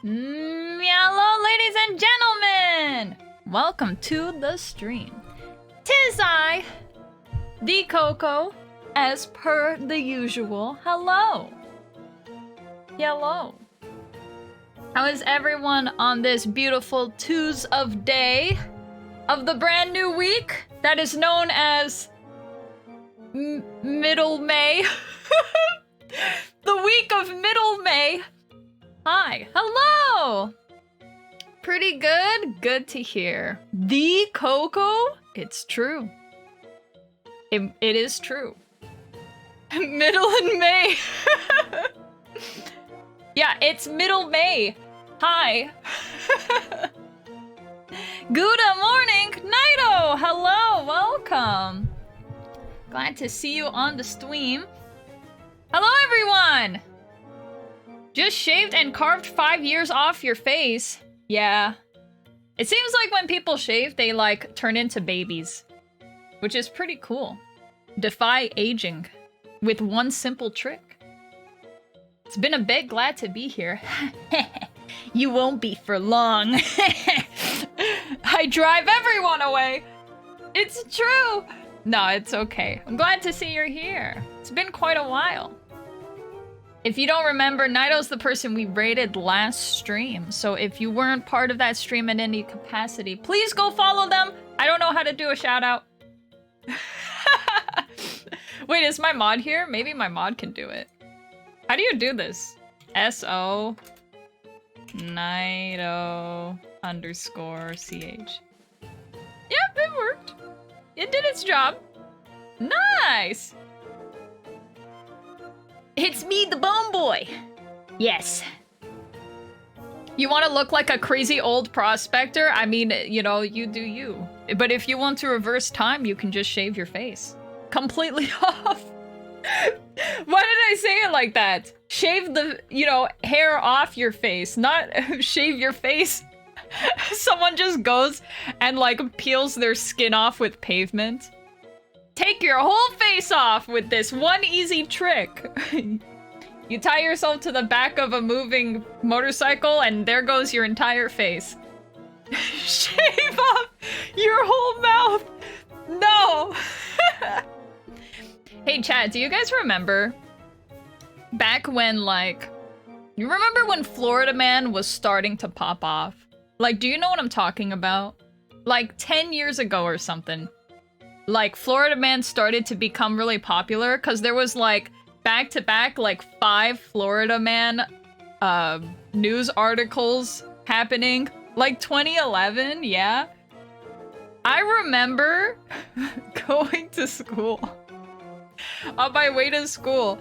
Hello, ladies and gentlemen! Welcome to the stream. 'Tis I, the Koko, as per the usual. Hello. Hello. How is everyone on this beautiful Tuesday of day of the brand new week that is known as Middle May? The week of Middle May. Hi. Hello. Pretty good. Good to hear. The Koko? It's true. It is true. Middle in May. Yeah, it's Middle May. Hi. Good morning, Naito. Hello, welcome. Glad to see you on the stream. Hello, everyone. Just shaved and carved 5 years off your face. Yeah. It seems like when people shave, they like turn into babies, which is pretty cool. Defy aging with one simple trick. It's been a bit, glad to be here. You won't be for long. I drive everyone away. It's true. No, it's okay. I'm glad to see you're here. It's been quite a while. If you don't remember, Naito's the person we rated last stream. So if you weren't part of that stream in any capacity, please go follow them. I don't know how to do a shout out. Wait, is my mod here? Maybe my mod can do it. How do you do this? SO Naito _CH. Yep, it worked. It did its job. Nice. It's me, the Bone Boy. Yes. You want to look like a crazy old prospector? I mean, you know, you do you. But if you want to reverse time, you can just shave your face. Completely off. Why did I say it like that? Shave the, you know, hair off your face, not shave your face. Someone just goes and like peels their skin off with pavement. Take your whole face off with this one easy trick. You tie yourself to the back of a moving motorcycle and there goes your entire face. Shave off your whole mouth. No. Hey chat, do you guys remember back when like, you remember when Florida Man was starting to pop off? Like, do you know what I'm talking about? Like 10 years ago or something. Like, Florida Man started to become really popular because there was, like, back-to-back, like, 5 Florida Man news articles happening. Like, 2011, yeah? I remember going to school. On my way to school.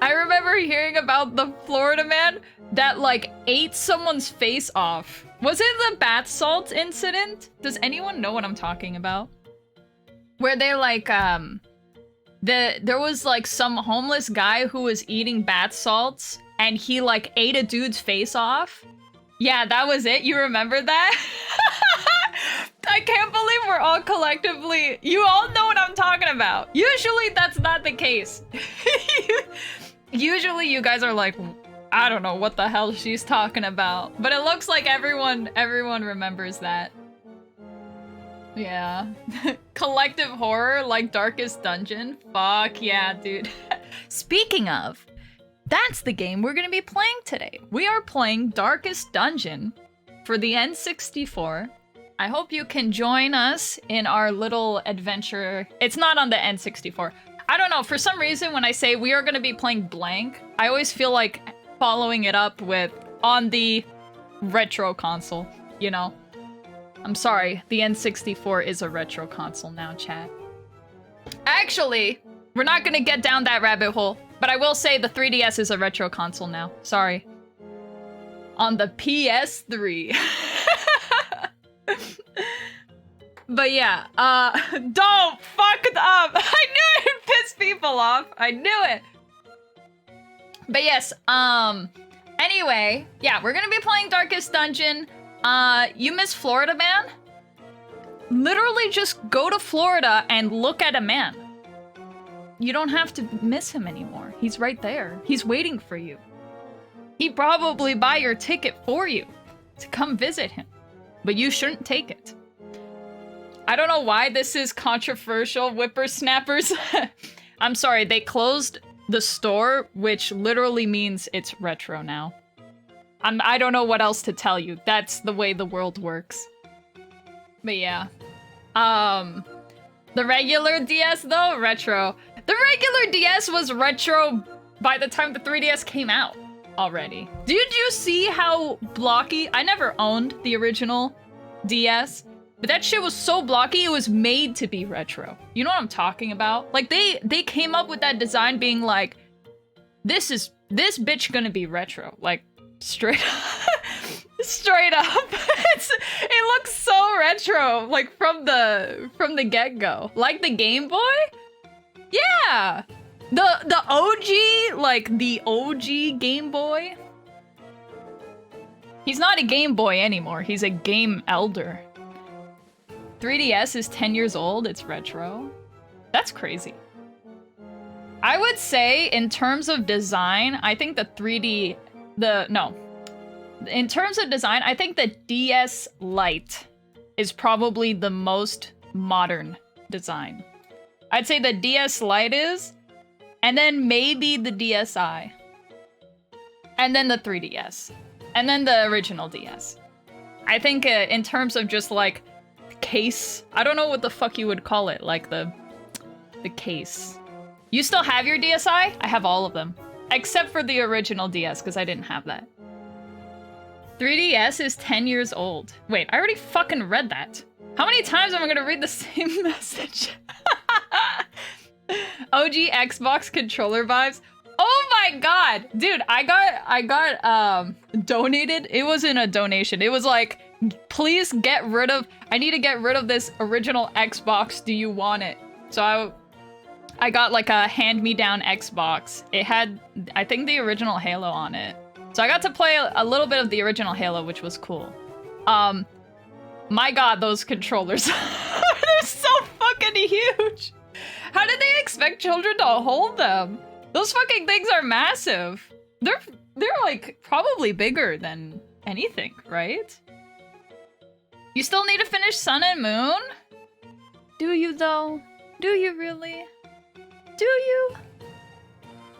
I remember hearing about the Florida Man that, like, ate someone's face off. Was it the bath salt incident? Does anyone know what I'm talking about? Where they like, there was like some homeless guy who was eating bath salts and he like ate a dude's face off. Yeah, that was it. You remember that? I can't believe we're all collectively, you all know what I'm talking about. Usually that's not the case. Usually you guys are like, I don't know what the hell she's talking about. But it looks like everyone remembers that. Yeah. Collective horror like Darkest Dungeon. Fuck yeah, dude. Speaking of, that's the game we're gonna be playing today. We are playing Darkest Dungeon for the N64. I hope you can join us in our little adventure. It's not on the N64. I don't know, for some reason when I say we are gonna be playing blank, I always feel like following it up with on the retro console, you know? I'm sorry, the N64 is a retro console now, chat. Actually, we're not gonna get down that rabbit hole, but I will say the 3DS is a retro console now. Sorry. On the PS3. But yeah, don't fuck it up. I knew it'd piss people off. I knew it. But yes, anyway, yeah, we're gonna be playing Darkest Dungeon. You miss Florida Man? Literally just go to Florida and look at a man. You don't have to miss him anymore. He's right there. He's waiting for you. He'd probably buy your ticket for you to come visit him, but you shouldn't take it. I don't know why this is controversial, whippersnappers. I'm sorry, they closed the store, which literally means it's retro now. I don't know what else to tell you. That's the way the world works. But yeah. The regular DS though, retro. The regular DS was retro by the time the 3DS came out already. Did you see how blocky? I never owned the original DS, but that shit was so blocky it was made to be retro. You know what I'm talking about? Like they came up with that design being like, this bitch gonna be retro. Like straight straight up. It looks so retro, like from the get-go. Like the Game Boy? Yeah! The OG, like the OG Game Boy. He's not a Game Boy anymore, he's a game elder. 3DS is 10 years old, it's retro. That's crazy. I would say in terms of design, I think the 3D, in terms of design, I think the DS Lite is probably the most modern design. I'd say the DS Lite is, and then maybe the DSi. And then the 3DS. And then the original DS. I think in terms of just like case, I don't know what the fuck you would call it, like the case. You still have your DSi? I have all of them. Except for the original DS, because I didn't have that. 3DS is 10 years old. Wait, I already fucking read that. How many times am I gonna read the same message? OG Xbox controller vibes. Oh my god! Dude, I got donated. It wasn't a donation. It was like, please get rid of, I need to get rid of this original Xbox. Do you want it? So I got like a hand-me-down Xbox. It had, I think, the original Halo on it. So I got to play a little bit of the original Halo, which was cool. My god, those controllers. They're so fucking huge. How did they expect children to hold them? Those fucking things are massive. They're like probably bigger than anything, right? You still need to finish Sun and Moon? Do you though? Do you really? Do you?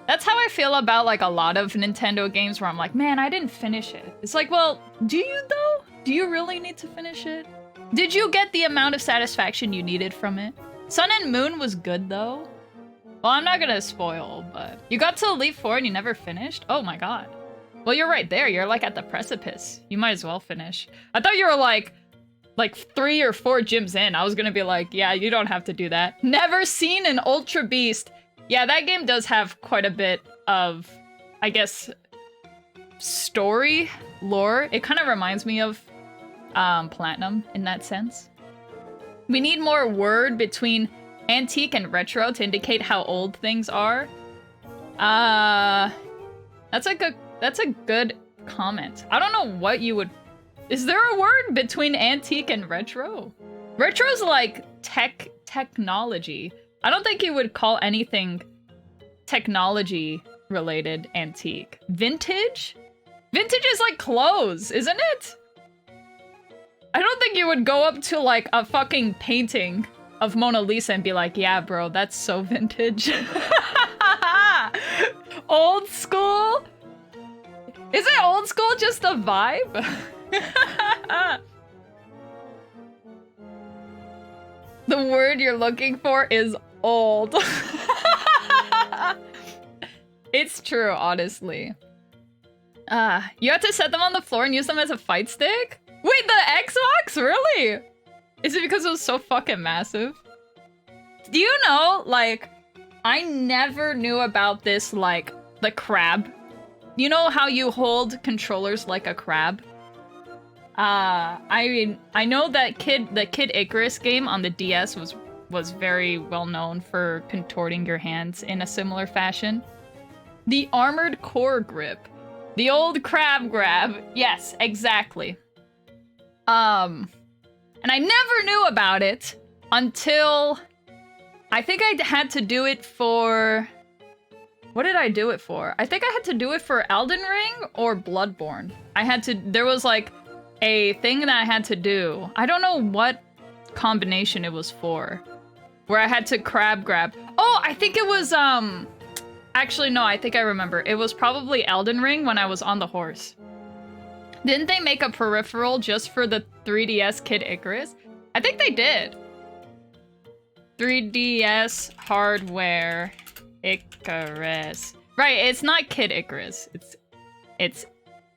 That's how I feel about like a lot of Nintendo games where I'm like, man, I didn't finish it. It's like, well, do you though? Do you really need to finish it? Did you get the amount of satisfaction you needed from it? Sun and Moon was good though. Well, I'm not gonna spoil, but you got to Elite Four and you never finished? Oh my god. Well, you're right there. You're like at the precipice. You might as well finish. I thought you were like 3 or 4 gyms in. I was gonna be like, yeah, you don't have to do that. Never seen an Ultra Beast. Yeah, that game does have quite a bit of, I guess, story, lore. It kind of reminds me of Platinum in that sense. We need more word between antique and retro to indicate how old things are. That's a good comment. I don't know what you would... Is there a word between antique and retro? Retro's like technology. I don't think you would call anything technology related antique. Vintage? Vintage is like clothes, isn't it? I don't think you would go up to like a fucking painting of Mona Lisa and be like, yeah, bro, that's so vintage. Old school? Isn't old school just a vibe? The word you're looking for is old. It's true, honestly. You have to set them on the floor and use them as a fight stick? Wait, the Xbox? Really? Is it because it was so fucking massive? Do you know, like, I never knew about this, like, the crab. You know how you hold controllers like a crab? I mean, I know that the Kid Icarus game on the DS was very well known for contorting your hands in a similar fashion. The Armored Core grip. The old crab grab. Yes, exactly. And I never knew about it until I think I had to do it for What did I do it for? I think I had to do it for Elden Ring or Bloodborne. There was like a thing that I had to do. I don't know what combination it was for. Where I had to crab grab. Oh, I think it was, actually, no, I think I remember. It was probably Elden Ring when I was on the horse. Didn't they make a peripheral just for the 3DS Kid Icarus? I think they did. 3DS hardware Icarus. Right, it's not Kid Icarus.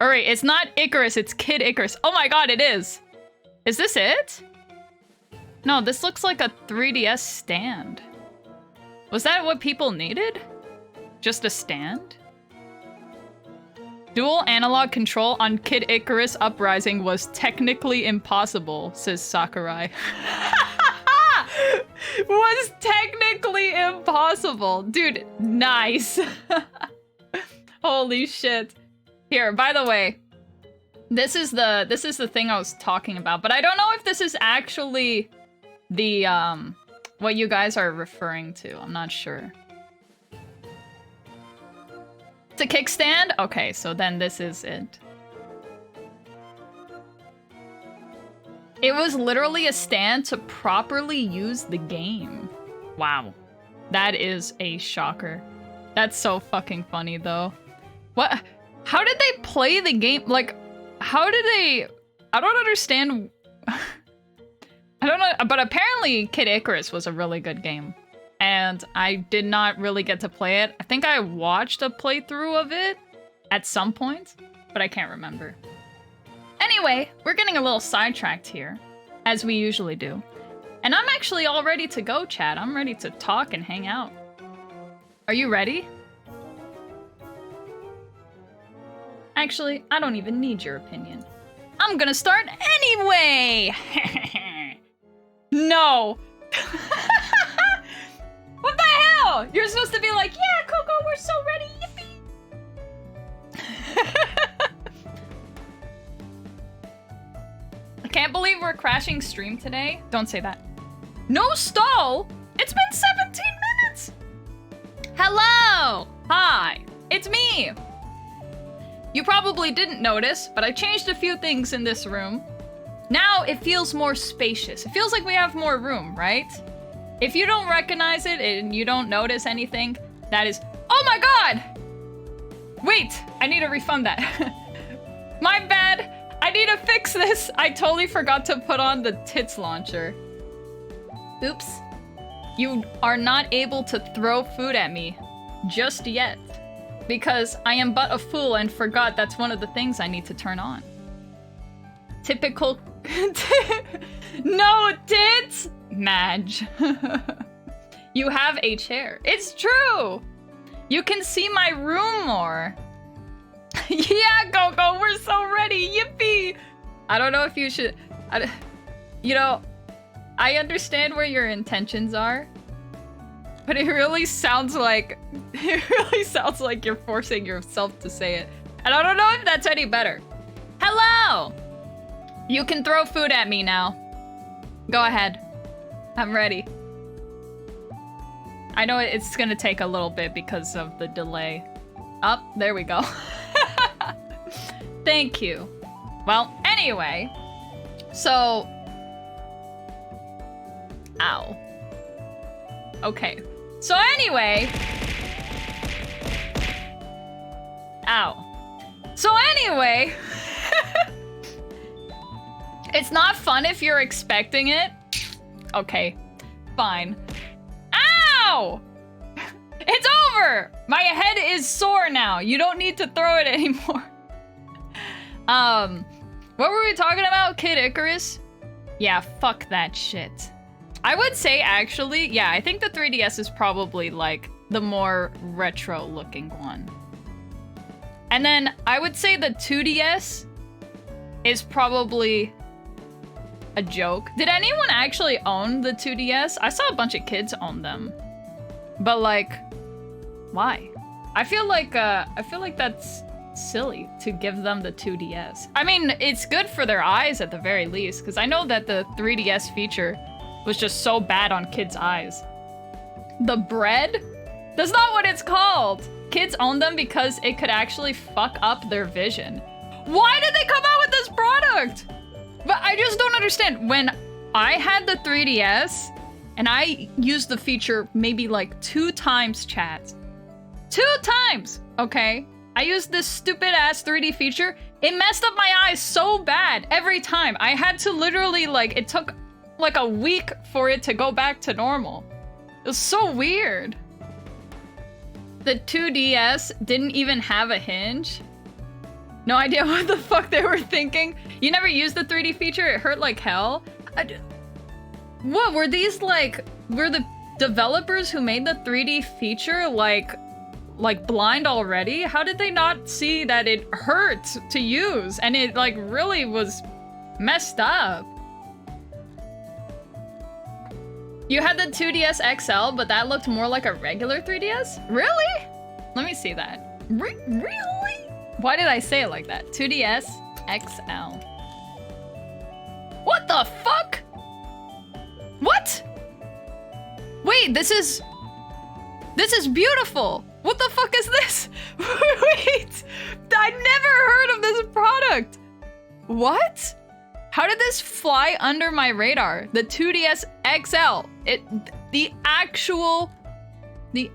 Alright, it's not Icarus, it's Kid Icarus. Oh my god, it is! Is this it? No, this looks like a 3DS stand. Was that what people needed? Just a stand? Dual analog control on Kid Icarus Uprising was technically impossible, says Sakurai. Was technically impossible. Dude, nice. Holy shit. Here, by the way, this is the thing I was talking about, but I don't know if this is actually the what you guys are referring to. I'm not sure. It's a kickstand? Okay, so then this is it. It was literally a stand to properly use the game. Wow. That is a shocker. That's so fucking funny, though. What? How did they play the game? Like, how did they... I don't understand... I don't know, but apparently Kid Icarus was a really good game. And I did not really get to play it. I think I watched a playthrough of it at some point, but I can't remember. Anyway, we're getting a little sidetracked here, as we usually do. And I'm actually all ready to go, chat. I'm ready to talk and hang out. Are you ready? Actually, I don't even need your opinion. I'm gonna start anyway! No! What the hell? You're supposed to be like, yeah, Koko, we're so ready, yippee! I can't believe we're crashing stream today. Don't say that. No stall? It's been 17 minutes! Hello! Hi, it's me! You probably didn't notice, but I changed a few things in this room. Now it feels more spacious. It feels like we have more room, right? If you don't recognize it and you don't notice anything, that is... Oh my god! Wait, I need to refund that. My bad. I need to fix this. I totally forgot to put on the tits launcher. Oops. You are not able to throw food at me just yet. Because I am but a fool and forgot that's one of the things I need to turn on. Typical... No tits! Madge. You have a chair. It's true! You can see my room more. Yeah, Koko, we're so ready. Yippee! I don't know if you should... You know, I understand where your intentions are. But it really sounds like... It really sounds like you're forcing yourself to say it. And I don't know if that's any better. Hello! You can throw food at me now. Go ahead. I'm ready. I know it's gonna take a little bit because of the delay. Up, there we go. Thank you. Well, anyway. So... Ow. Okay. So anyway... Ow. So anyway... It's not fun if you're expecting it. Okay. Fine. Ow! It's over! My head is sore now. You don't need to throw it anymore. What were we talking about? Kid Icarus? Yeah, fuck that shit. I would say, actually, yeah, I think the 3DS is probably, like, the more retro-looking one. And then I would say the 2DS is probably a joke. Did anyone actually own the 2DS? I saw a bunch of kids own them. But, like, why? I feel like that's silly to give them the 2DS. I mean, it's good for their eyes at the very least, because I know that the 3DS feature was just so bad on kids' eyes. The bread? That's not what it's called! Kids own them because it could actually fuck up their vision. Why did they come out with this product? But I just don't understand. When I had the 3DS and I used the feature maybe like 2 times, chat. 2 times, okay? I used this stupid ass 3D feature. It messed up my eyes so bad every time. I had to literally like, it took like a week for it to go back to normal. It was so weird. The 2DS didn't even have a hinge. No idea what the fuck they were thinking. You never used the 3D feature? It hurt like hell. What, were these like, were the developers who made the 3D feature like blind already? How did they not see that it hurt to use and it like really was messed up? You had the 2DS XL, but that looked more like a regular 3DS? Really? Let me see that. Really? Why did I say it like that? 2DS XL. What the fuck? What? Wait, this is beautiful. What the fuck is this? Wait, I never heard of this product. What? How did this fly under my radar? The 2DS XL. The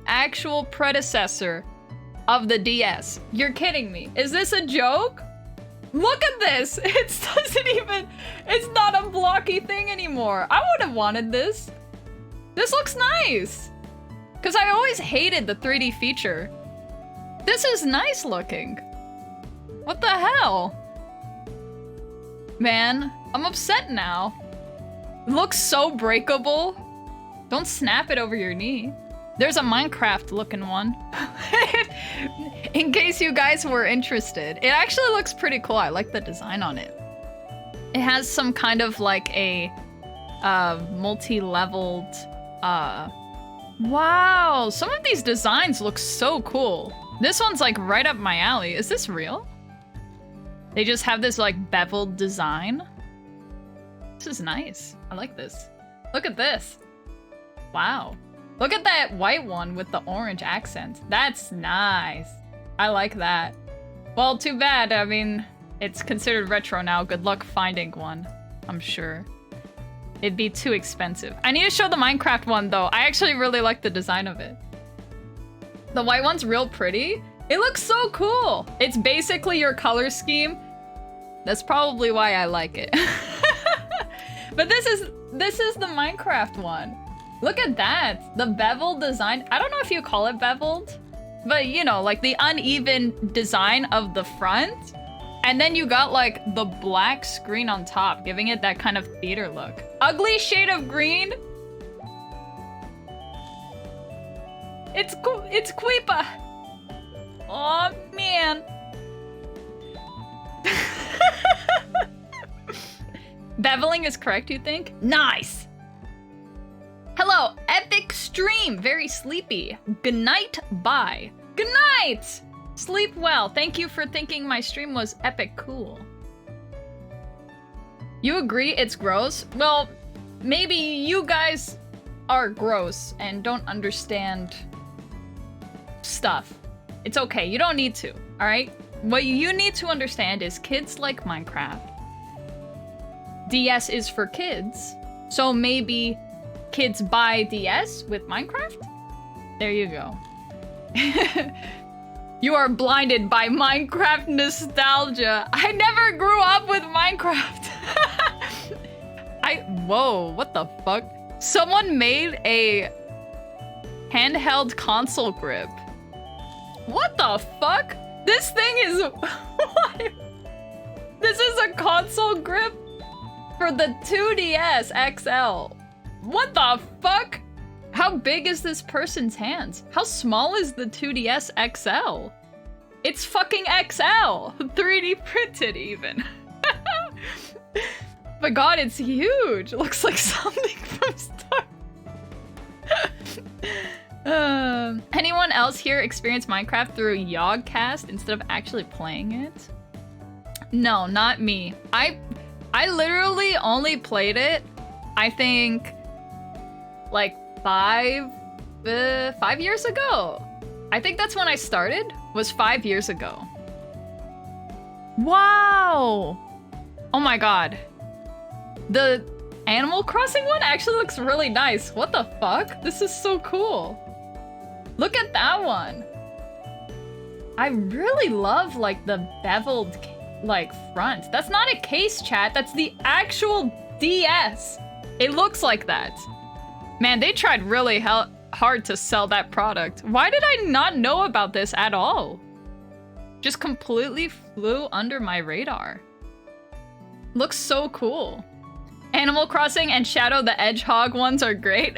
actual predecessor of the DS. You're kidding me. Is this a joke? Look at this. It's not a blocky thing anymore. I would have wanted this. This looks nice. Because I always hated the 3D feature. This is nice looking. What the hell? Man, I'm upset now. It looks so breakable. Don't snap it over your knee. There's a Minecraft looking one. In case you guys were interested. It actually looks pretty cool. I like the design on it. It has some kind of like a multi-leveled wow, some of these designs look so cool. This one's like right up my alley. Is this real? They just have this like beveled design. This is nice. I like this. Look at this. Wow. Look at that white one with the orange accent. That's nice. I like that. Well, too bad. I mean, it's considered retro now. Good luck finding one, I'm sure. It'd be too expensive. I need to show the Minecraft one though. I actually really like the design of it. The white one's real pretty. It looks so cool. It's basically your color scheme. That's probably why I like it. But this is the Minecraft one. Look at that. The beveled design. I don't know if you call it beveled, but you know, like the uneven design of the front. And then you got like the black screen on top, giving it that kind of theater look. Ugly shade of green. It's Queepa. Oh man. Beveling is correct, you think? Nice. Hello, epic stream. Very sleepy. Good night. Bye. Good night. Sleep well. Thank you for thinking my stream was epic cool. You agree it's gross? Well, maybe you guys are gross and don't understand stuff. It's okay. You don't need to, all right? What you need to understand is kids like Minecraft. DS is for kids. So maybe kids buy DS with Minecraft? There you go. You are blinded by Minecraft nostalgia. I never grew up with Minecraft. Whoa, what the fuck? Someone made a handheld console grip. What the fuck? This thing is, what? This is a console grip for the 2DS XL. What the fuck? How big is this person's hands? How small is the 2DS XL? It's fucking XL! 3D printed even. But god, it's huge! It looks like something from Star... Anyone else here experience Minecraft through Yogcast instead of actually playing it? No, not me. I literally only played it, I think, like 5 years ago. I think that's when I started, was 5 years ago. Wow! Oh my god. The Animal Crossing one actually looks really nice. What the fuck? This is so cool. Look at that one. I really love like the beveled like front. That's not a case, chat. That's the actual DS. It looks like that. Man, they tried really hard to sell that product. Why did I not know about this at all? Just completely flew under my radar. Looks so cool. Animal Crossing and Shadow the Hedgehog ones are great.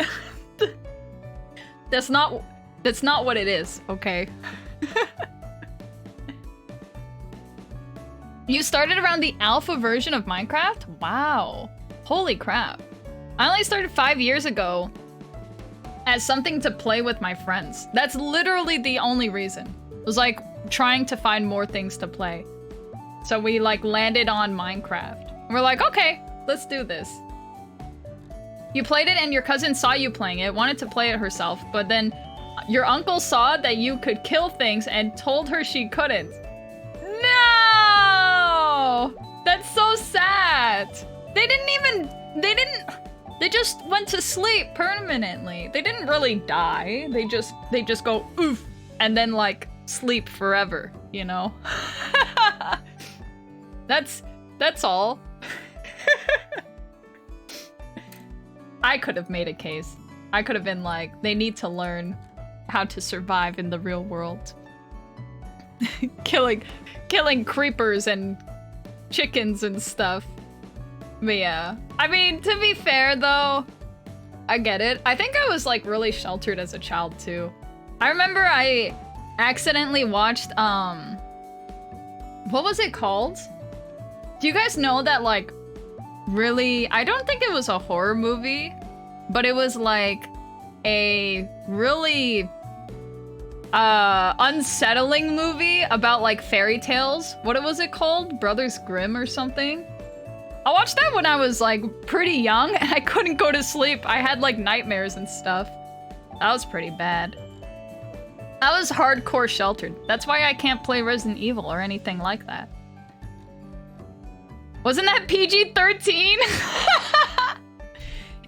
That's not what it is, okay? You started around the alpha version of Minecraft? Wow. Holy crap. I only started 5 years ago as something to play with my friends. That's literally the only reason. It was like trying to find more things to play. So we like landed on Minecraft. We're like, okay, let's do this. You played it and your cousin saw you playing it, wanted to play it herself, but then your uncle saw that you could kill things and told her she couldn't. No! That's so sad. They just went to sleep permanently. They didn't really die. They just go oof and then like sleep forever, you know? That's all. I could have made a case. I could have been like, they need to learn how to survive in the real world. killing creepers and chickens and stuff. But yeah. I mean, to be fair though, I get it. I think I was like really sheltered as a child too. I remember I accidentally watched, what was it called? Do you guys know that like really, I don't think it was a horror movie, but it was like a really unsettling movie about like fairy tales. What was it called? Brothers Grimm or something? I watched that when I was like pretty young and I couldn't go to sleep. I had like nightmares and stuff. That was pretty bad. I was hardcore sheltered. That's why I can't play Resident Evil or anything like that. Wasn't that PG-13?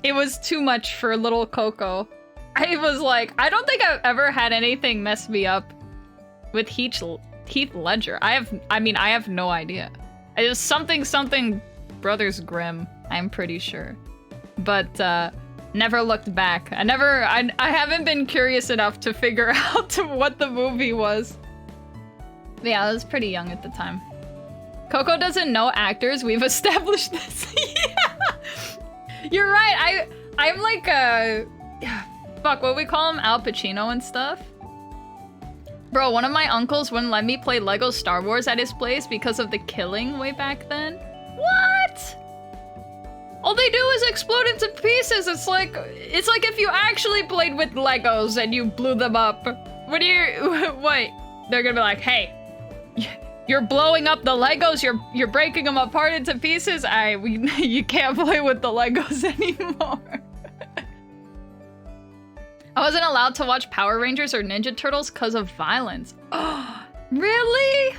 It was too much for little Koko. I was like, I don't think I've ever had anything mess me up with Heath Ledger. I have no idea. It was something Brothers Grimm, I'm pretty sure. But never looked back. I haven't been curious enough to figure out what the movie was. But yeah, I was pretty young at the time. Koko doesn't know actors. We've established this. Yeah. You're right. I'm like fuck, what we call him? Al Pacino and stuff. Bro, one of my uncles wouldn't let me play Lego Star Wars at his place because of the killing way back then. What? All they do is explode into pieces. It's like if you actually played with Legos and you blew them up. What? They're gonna be like, hey, you're blowing up the Legos. You're breaking them apart into pieces. You can't play with the Legos anymore. I wasn't allowed to watch Power Rangers or Ninja Turtles because of violence. Oh, really?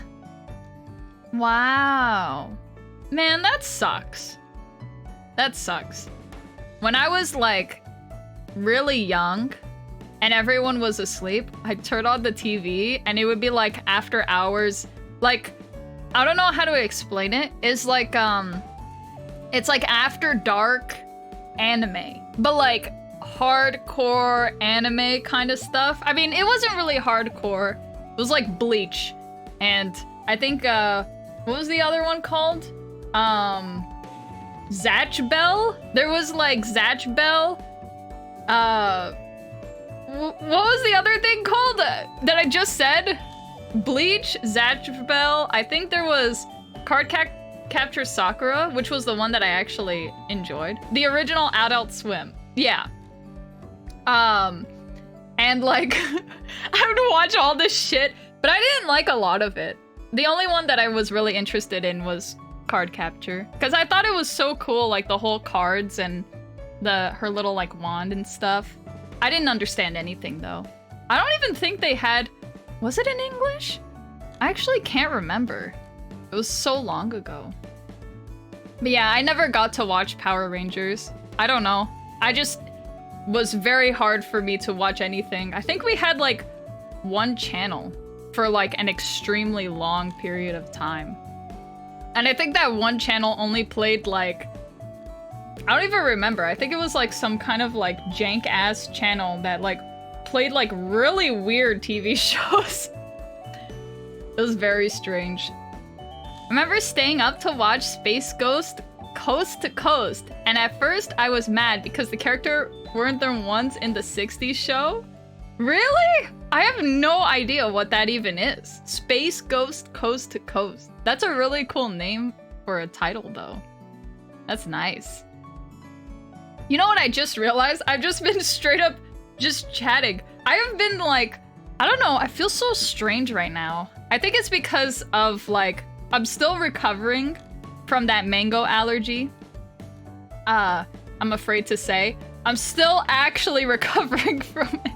Wow. Man, that sucks. That sucks. When I was like really young and everyone was asleep, I'd turn on the TV and it would be like after hours. Like, I don't know how to explain it. It's like after dark anime, but like hardcore anime kind of stuff. I mean, it wasn't really hardcore. It was like Bleach. And I think, what was the other one called? Zatch Bell? There was like Zatch Bell. What was the other thing called that I just said? Bleach, Zatch Bell. I think there was Card Capture Sakura, which was the one that I actually enjoyed. The original Adult Swim. Yeah. And like, I would watch all this shit, but I didn't like a lot of it. The only one that I was really interested in was Card Capture, because I thought it was so cool, like the whole cards and her little like wand and stuff. I didn't understand anything though. I don't even think they had... Was it in English? I actually can't remember. It was so long ago. But yeah, I never got to watch Power Rangers. I don't know. I just... was very hard for me to watch anything. I think we had like one channel for like an extremely long period of time. And I think that one channel only played like... I don't even remember. I think it was like some kind of like jank ass channel that like played like really weird TV shows. It was very strange. I remember staying up to watch Space Ghost Coast to Coast, and at first I was mad because the character weren't there once in the 60s show. Really? I have no idea what that even is. Space Ghost Coast to Coast. That's a really cool name for a title though. That's nice. You know what I just realized? I've just been straight up just chatting. I have been like, I don't know, I feel so strange right now. I think it's because of like, I'm still recovering from that mango allergy. I'm afraid to say. I'm still actually recovering from it.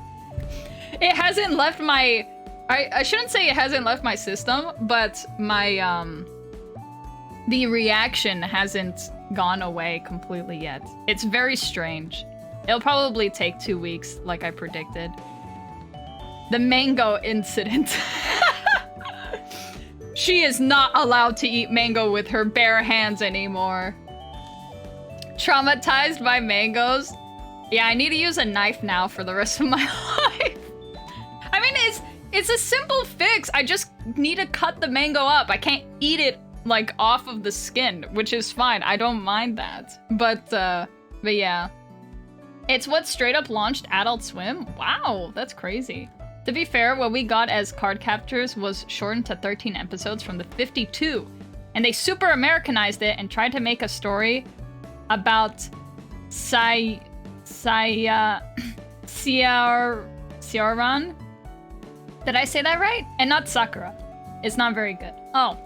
It hasn't left my... I shouldn't say it hasn't left my system, but my, the reaction hasn't gone away completely yet. It's very strange. It'll probably take 2 weeks, like I predicted. The mango incident. She is not allowed to eat mango with her bare hands anymore. Traumatized by mangoes? Yeah, I need to use a knife now for the rest of my life. I mean, it's a simple fix. I just need to cut the mango up. I can't eat it like off of the skin, which is fine. I don't mind that. But yeah. It's what straight up launched Adult Swim? Wow, that's crazy. To be fair, what we got as card captors was shortened to 13 episodes from the 52. And they super Americanized it and tried to make a story about Ciaran? Did I say that right? And not Sakura. It's not very good. Oh,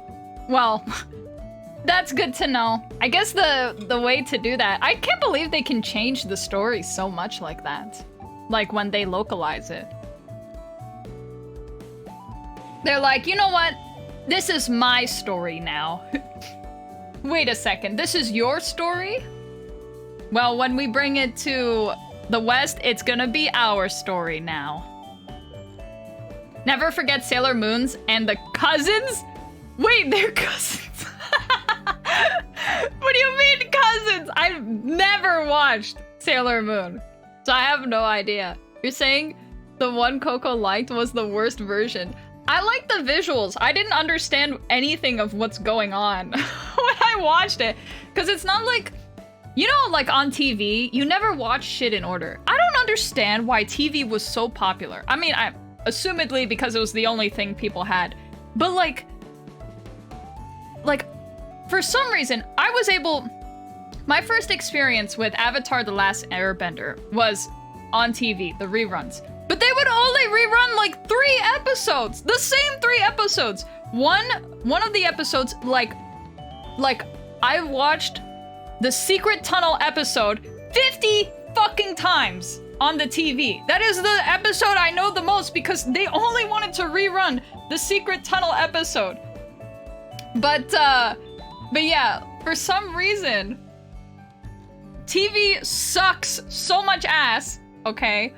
well, that's good to know. I guess the way to do that, I can't believe they can change the story so much like that. Like when they localize it. They're like, you know what? This is my story now. Wait a second, this is your story? Well, when we bring it to the West, it's gonna be our story now. Never forget Sailor Moon's and the cousins? Wait, they're cousins. What do you mean cousins? I've never watched Sailor Moon, so I have no idea. You're saying the one Koko liked was the worst version. I like the visuals. I didn't understand anything of what's going on when I watched it. Because it's not like, you know, like on TV, you never watch shit in order. I don't understand why TV was so popular. I mean, assumedly because it was the only thing people had. But like, for some reason, I was able... My first experience with Avatar: The Last Airbender was on TV, the reruns. But they would only rerun like 3 episodes, the same 3 episodes. One of the episodes, like I watched the Secret Tunnel episode 50 fucking times on the TV. That is the episode I know the most because they only wanted to rerun the Secret Tunnel episode. But yeah, for some reason, TV sucks so much ass, okay?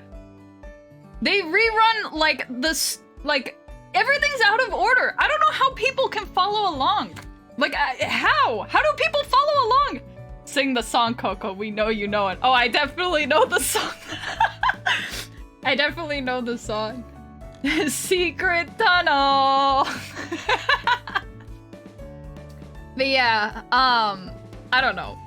They rerun like this, like everything's out of order. I don't know how people can follow along. Like how do people follow along? Sing the song, Koko. We know you know it. Oh, I definitely know the song. I definitely know the song. Secret Tunnel. But yeah, I don't know.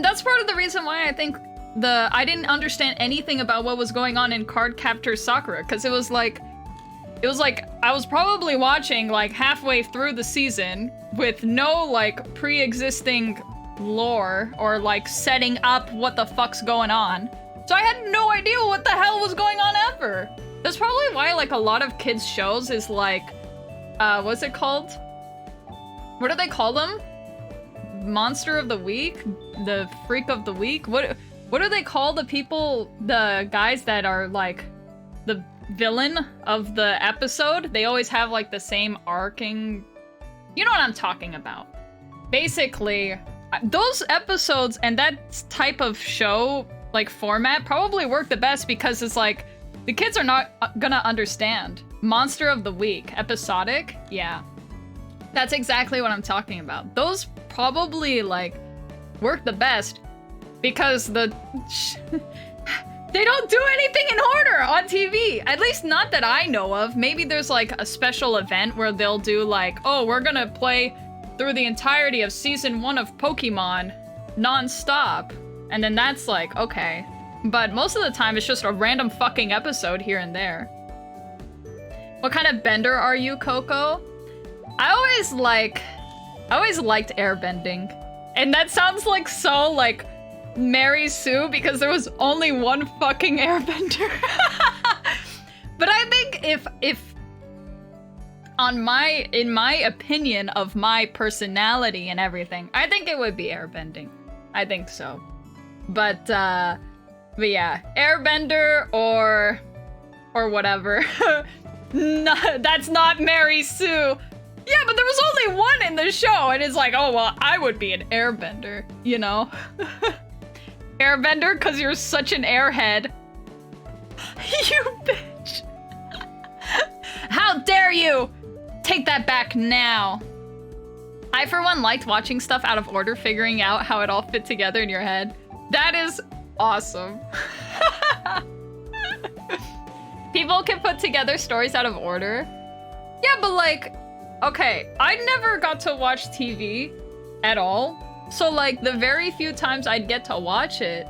That's part of the reason why I think I didn't understand anything about what was going on in Cardcaptor Sakura, because it was like I was probably watching like halfway through the season with no like pre-existing lore or like setting up what the fuck's going on. So I had no idea what the hell was going on ever. That's probably why like a lot of kids shows is like, what's it called? What do they call them? Monster of the Week? The Freak of the Week? What do they call the people, the guys that are like the villain of the episode. They always have like the same arcing. You know what I'm talking about. Basically, those episodes and that type of show, like format, probably work the best because it's like the kids are not gonna understand. Monster of the Week, episodic, yeah. That's exactly what I'm talking about. Those probably like work the best because they don't do anything in order on TV. At least not that I know of. Maybe there's like a special event where they'll do like, oh, we're gonna play through the entirety of season 1 of Pokemon non-stop. And then that's like, okay. But most of the time it's just a random fucking episode here and there. What kind of bender are you, Koko? I always liked airbending. And that sounds like so like Mary Sue because there was only one fucking airbender. But I think if in my opinion of my personality and everything, I think it would be airbending. I think so. But yeah, airbender or whatever. No, that's not Mary Sue. Yeah, but there was only one in the show, and it's like, oh, well, I would be an airbender, you know? Airbender, because you're such an airhead. You bitch. How dare you! Take that back now. I, for one, liked watching stuff out of order, figuring out how it all fit together in your head. That is awesome. People can put together stories out of order. Yeah, but like, okay, I never got to watch TV at all. So like the very few times I'd get to watch it,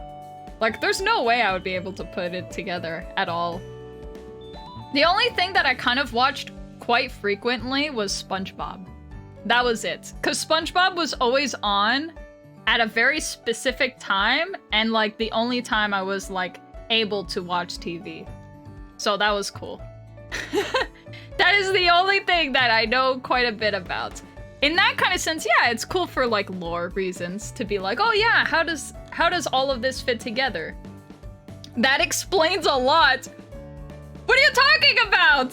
like there's no way I would be able to put it together at all. The only thing that I kind of watched quite frequently was SpongeBob. That was it. Because SpongeBob was always on at a very specific time and like the only time I was like able to watch TV. So that was cool. That is the only thing that I know quite a bit about. In that kind of sense, yeah, it's cool for like lore reasons to be like, oh yeah, how does all of this fit together? That explains a lot. What are you talking about?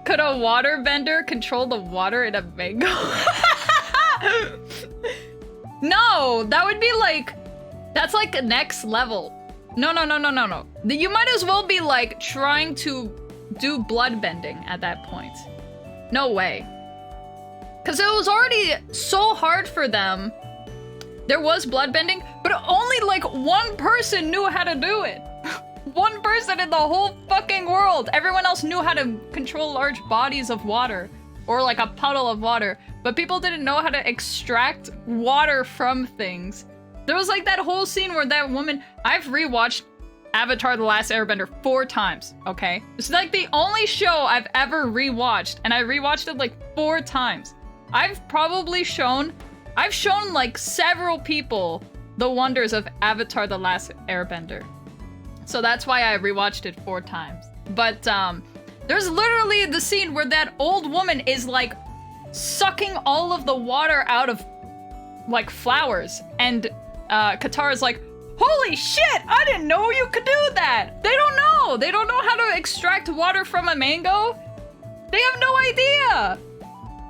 Could a waterbender control the water in a mango? No, that would be like, that's like next level. No. You might as well be like trying to do blood bending at that point. No way. Because it was already so hard for them. There was blood bending, but only like one person knew how to do it. One person in the whole fucking world. Everyone else knew how to control large bodies of water or like a puddle of water, but people didn't know how to extract water from things. There was like that whole scene where that woman, I've rewatched Avatar: The Last Airbender 4 times, okay? It's like the only show I've ever rewatched, and I rewatched it like 4 times. I've shown like several people the wonders of Avatar: The Last Airbender. So that's why I rewatched it 4 times. But there's literally the scene where that old woman is like sucking all of the water out of like flowers, and Katara's like, holy shit, I didn't know you could do that. They don't know how to extract water from a mango. They have no idea.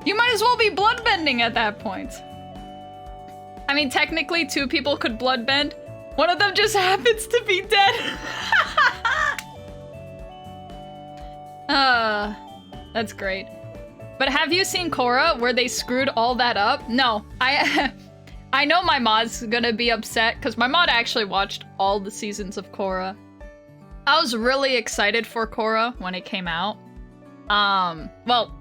You might as well be bloodbending at that point. I mean, technically 2 people could bloodbend. One of them just happens to be dead. That's great. But have you seen Korra where they screwed all that up? No, I know my mod's gonna be upset because my mod actually watched all the seasons of Korra. I was really excited for Korra when it came out. Well,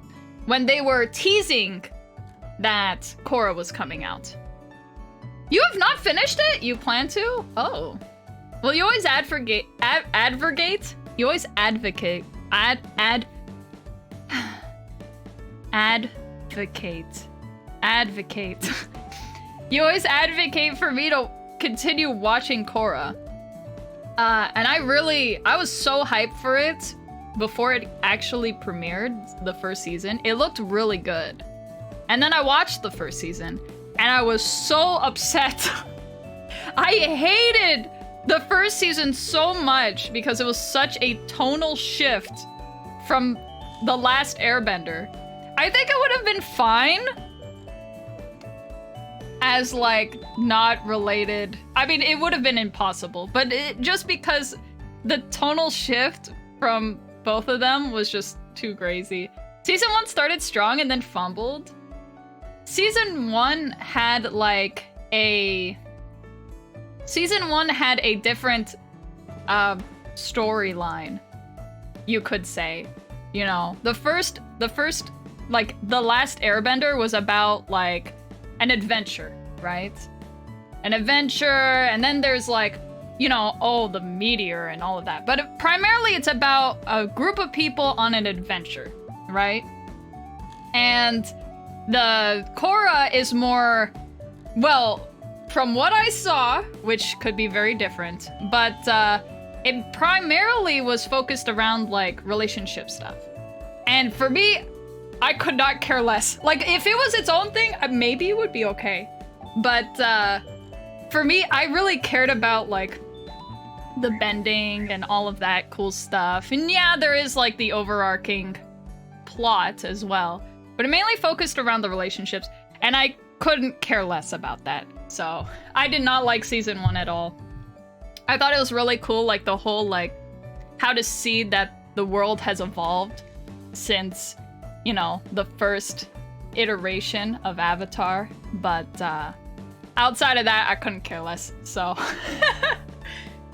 when they were teasing that Korra was coming out. You have not finished it? You plan to? Oh. Well, you always advocate. You always advocate. Advocate. You always advocate for me to continue watching Korra. And I was so hyped for it before it actually premiered the first season. It looked really good. And then I watched the first season and I was so upset. I hated the first season so much because it was such a tonal shift from The Last Airbender. I think it would have been fine as like not related. I mean, it would have been impossible, but just because the tonal shift from both of them was just too crazy. Season 1 started strong and then fumbled. Season 1 had like a... Season 1 had a different storyline, you could say. You know, the first, like, The Last Airbender was about, like, an adventure, right? An adventure, and then there's, like, you know, oh, the meteor and all of that. But primarily it's about a group of people on an adventure, right? And the Korra is more, well, from what I saw, which could be very different, but it primarily was focused around, like, relationship stuff. And for me, I could not care less. Like, if it was its own thing, maybe it would be okay. But for me, I really cared about, like, the bending and all of that cool stuff. And yeah, there is, like, the overarching plot as well. But it mainly focused around the relationships, and I couldn't care less about that. So, I did not like season 1 at all. I thought it was really cool, like, the whole, like, how to see that the world has evolved since, you know, the first iteration of Avatar. But, outside of that, I couldn't care less, so...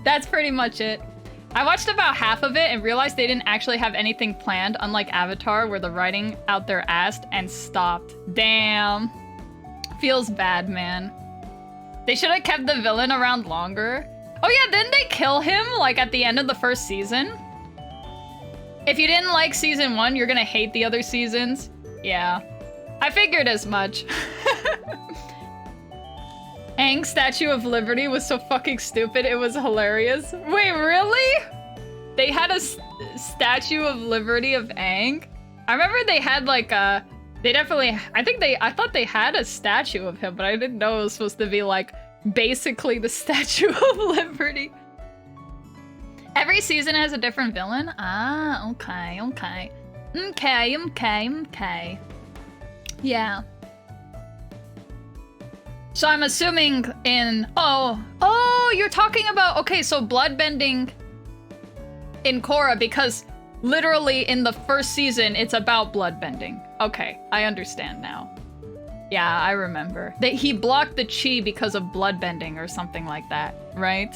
That's pretty much it. I watched about half of it and realized they didn't actually have anything planned, unlike Avatar, where the writing out their ass and stopped. Damn. Feels bad, man. They should have kept the villain around longer. Oh yeah, didn't they kill him, like, at the end of the first season? If you didn't like season 1, you're gonna hate the other seasons. Yeah. I figured as much. Aang's Statue of Liberty was so fucking stupid, it was hilarious. Wait, really? They had a Statue of Liberty of Aang? I remember they had like a... They definitely... I thought they had a statue of him, but I didn't know it was supposed to be like basically the Statue of Liberty. Every season has a different villain? Ah, okay. Okay. Yeah. So I'm assuming in... Oh, you're talking about... Okay, so bloodbending in Korra, because literally in the first season, it's about bloodbending. Okay, I understand now. Yeah, I remember. He blocked the chi because of bloodbending or something like that, right?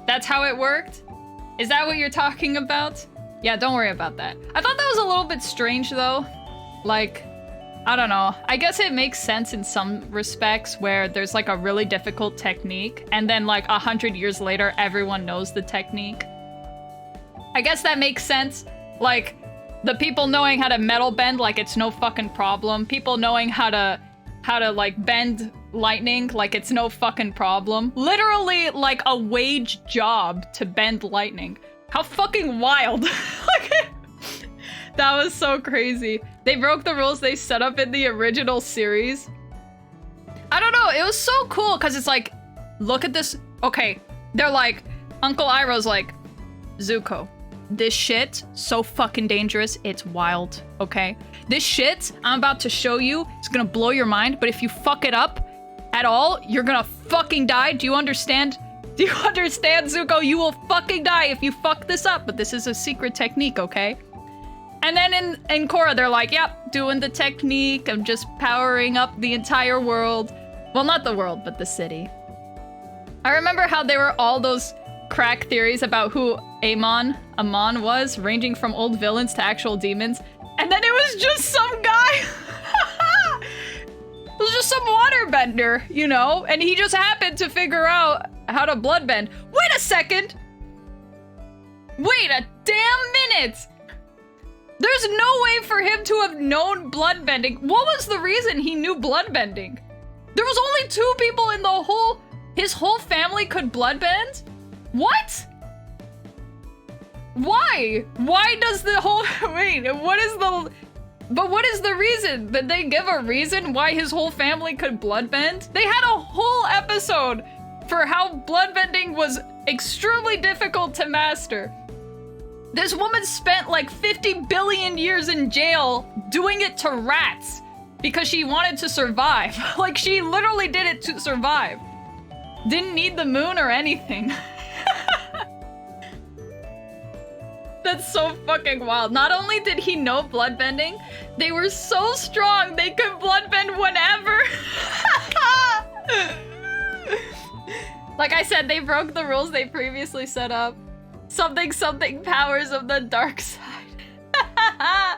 That's how it worked? Is that what you're talking about? Yeah, don't worry about that. I thought that was a little bit strange, though. Like... I don't know. I guess it makes sense in some respects where there's like a really difficult technique and then like 100 years later, everyone knows the technique. I guess that makes sense. Like the people knowing how to metal bend, like it's no fucking problem. People knowing how to like bend lightning, like it's no fucking problem. Literally like a wage job to bend lightning. How fucking wild. Like, that was so crazy. They broke the rules they set up in the original series. I don't know, it was so cool because it's like, look at this. Okay, they're like, Uncle Iroh's like, Zuko, this shit, so fucking dangerous, it's wild, okay? This shit I'm about to show you, it's gonna blow your mind, but if you fuck it up at all, you're gonna fucking die. Do you understand? Do you understand, Zuko? You will fucking die if you fuck this up, but this is a secret technique, okay? And then in Korra, they're like, yep, doing the technique of just powering up the entire world. Well, not the world, but the city. I remember how there were all those crack theories about who Amon was, ranging from old villains to actual demons. And then it was just some guy. It was just some waterbender, you know? And he just happened to figure out how to bloodbend. Wait a second. Wait a damn minute. There's no way for him to have known bloodbending. What was the reason he knew bloodbending? There was only 2 people in the whole... His whole family could bloodbend? What? Why? Why does the whole... Wait, what is the... But what is the reason? Did they give a reason why his whole family could bloodbend? They had a whole episode for how bloodbending was extremely difficult to master. This woman spent like 50 billion years in jail doing it to rats because she wanted to survive. Like, she literally did it to survive. Didn't need the moon or anything. That's so fucking wild. Not only did he know bloodbending, they were so strong they could bloodbend whenever. Like I said, they broke the rules they previously set up. Something something powers of the dark side. I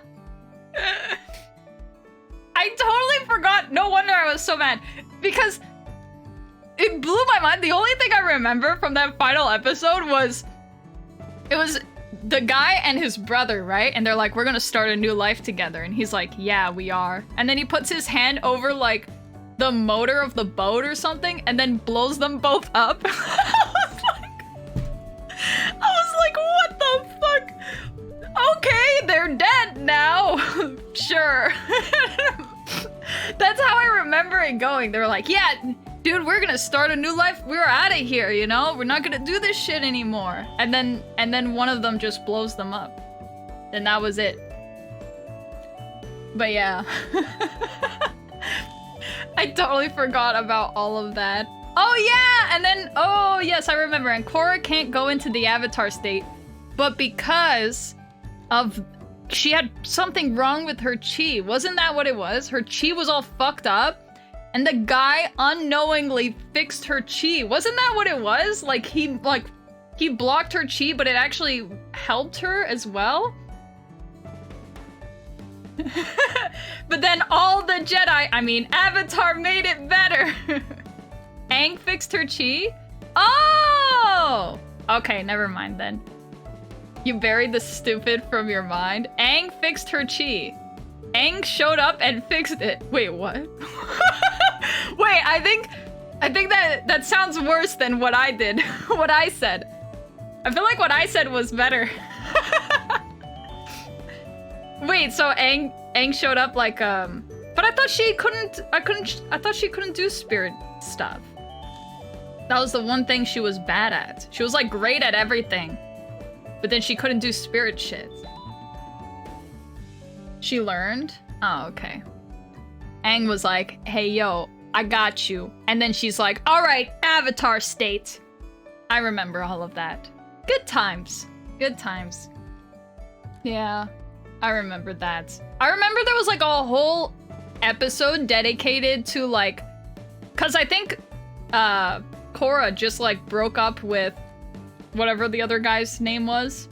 totally forgot. No wonder I was so mad. Because it blew my mind. The only thing I remember from that final episode was... It was the guy and his brother, right? And they're like, we're gonna start a new life together. And he's like, yeah, we are. And then he puts his hand over, like, the motor of the boat or something, and then blows them both up. I was like, what the fuck? Okay, they're dead now. Sure. That's how I remember it going. They were like, yeah, dude, we're gonna start a new life. We're out of here, you know? We're not gonna do this shit anymore. And then one of them just blows them up. And that was it. But yeah. I totally forgot about all of that. Oh yeah, and then, oh yes, I remember. And Korra can't go into the avatar state, but because of, she had something wrong with her chi. Wasn't that what it was? Her chi was all fucked up, and the guy unknowingly fixed her chi. Wasn't that what it was? Like he blocked her chi, but it actually helped her as well. But then all the Jedi, I mean, Avatar made it better. Aang fixed her chi? Oh! Okay, never mind then. You buried the stupid from your mind. Aang fixed her chi. Aang showed up and fixed it. Wait, what? Wait, I think that sounds worse than what I did. What I said. I feel like what I said was better. Wait, so Aang showed up like but I thought she couldn't I thought she couldn't do spirit stuff. That was the one thing she was bad at. She was like great at everything, but then she couldn't do spirit shit. She learned? Oh, okay. Aang was like, hey yo, I got you. And then she's like, all right, avatar state. I remember all of that. Good times. Good times. Yeah, I remember that. I remember there was like a whole episode dedicated to like, cause I think Korra just like broke up with whatever the other guy's name was.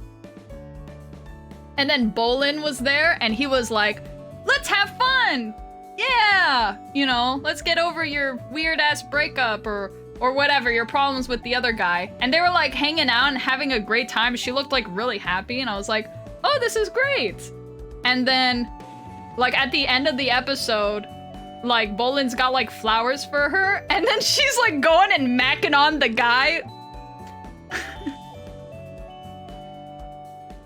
And then Bolin was there and he was like, let's have fun. Yeah, you know, let's get over your weird ass breakup or whatever, your problems with the other guy. And they were like hanging out and having a great time. She looked like really happy and I was like, oh, this is great. And then like at the end of the episode, like Bolin's got like flowers for her and then she's like going and macking on the guy.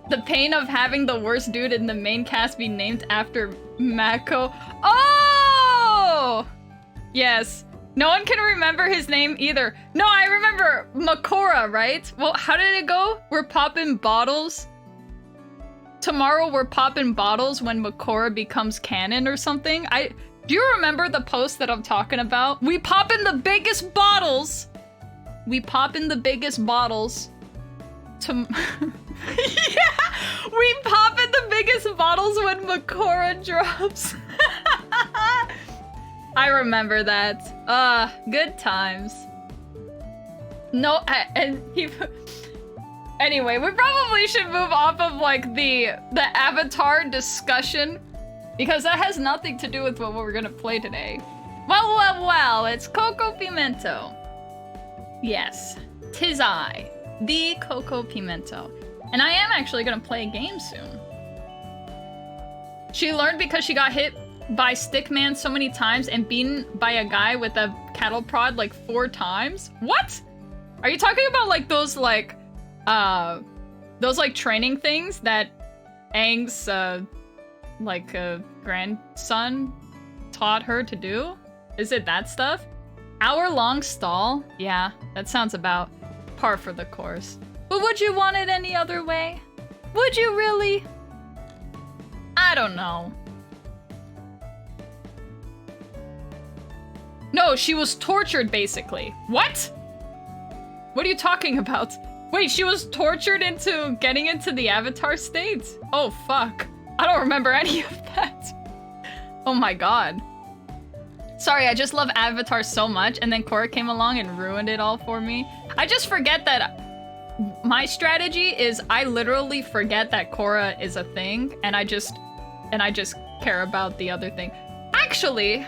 The pain of having the worst dude in the main cast be named after Mako. Oh! Yes. No one can remember his name either. No, I remember Makora, right? Well, how did it go? We're popping bottles. Tomorrow we're popping bottles when Makora becomes canon or something. Do you remember the post that I'm talking about? We popping the biggest bottles. We popping the biggest bottles. Yeah, we popping the biggest bottles when Makora drops. I remember that. Good times. No, anyway, we probably should move off of like the avatar discussion because that has nothing to do with what we're gonna play today. Well, it's KokoPimento. Yes, 'tis I, the KokoPimento. And I am actually gonna play a game soon. She learned because she got hit by Stickman so many times and beaten by a guy with a cattle prod like 4 times? What? Are you talking about like those like training things that Aang's grandson taught her to do? Is it that stuff? Hour-long stall? Yeah, that sounds about par for the course. But would you want it any other way? Would you really? I don't know. No, she was tortured, basically. What? What are you talking about? Wait, she was tortured into getting into the Avatar state? Oh, fuck. I don't remember any of that. Oh my god. Sorry, I just love Avatar so much, and then Korra came along and ruined it all for me. I just forget that my strategy is I literally forget that Korra is a thing, and I just care about the other thing. Actually,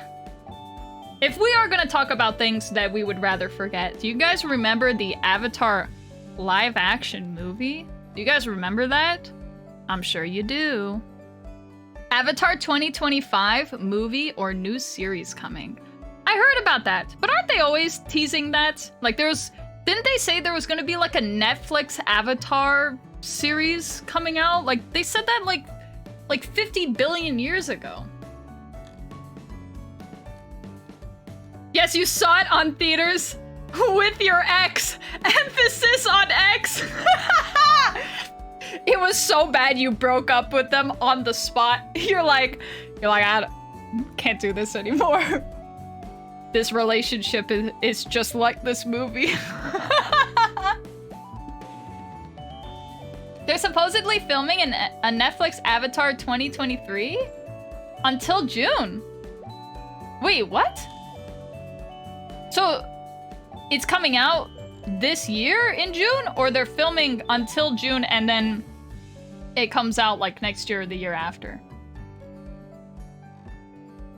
if we are gonna talk about things that we would rather forget, do you guys remember the Avatar live action movie? Do you guys remember that? I'm sure you do. Avatar 2025 movie or new series coming. I heard about that, but aren't they always teasing that? Like didn't they say there was gonna be like a Netflix Avatar series coming out? Like they said that like 50 billion years ago. Yes, you saw it on theaters with your ex. Emphasis on ex. It was so bad you broke up with them on the spot. You're like, I can't do this anymore. This relationship is just like this movie. They're supposedly filming a Netflix Avatar 2023 until June. Wait, what? So it's coming out this year in June, or they're filming until June and then it comes out like next year or the year after?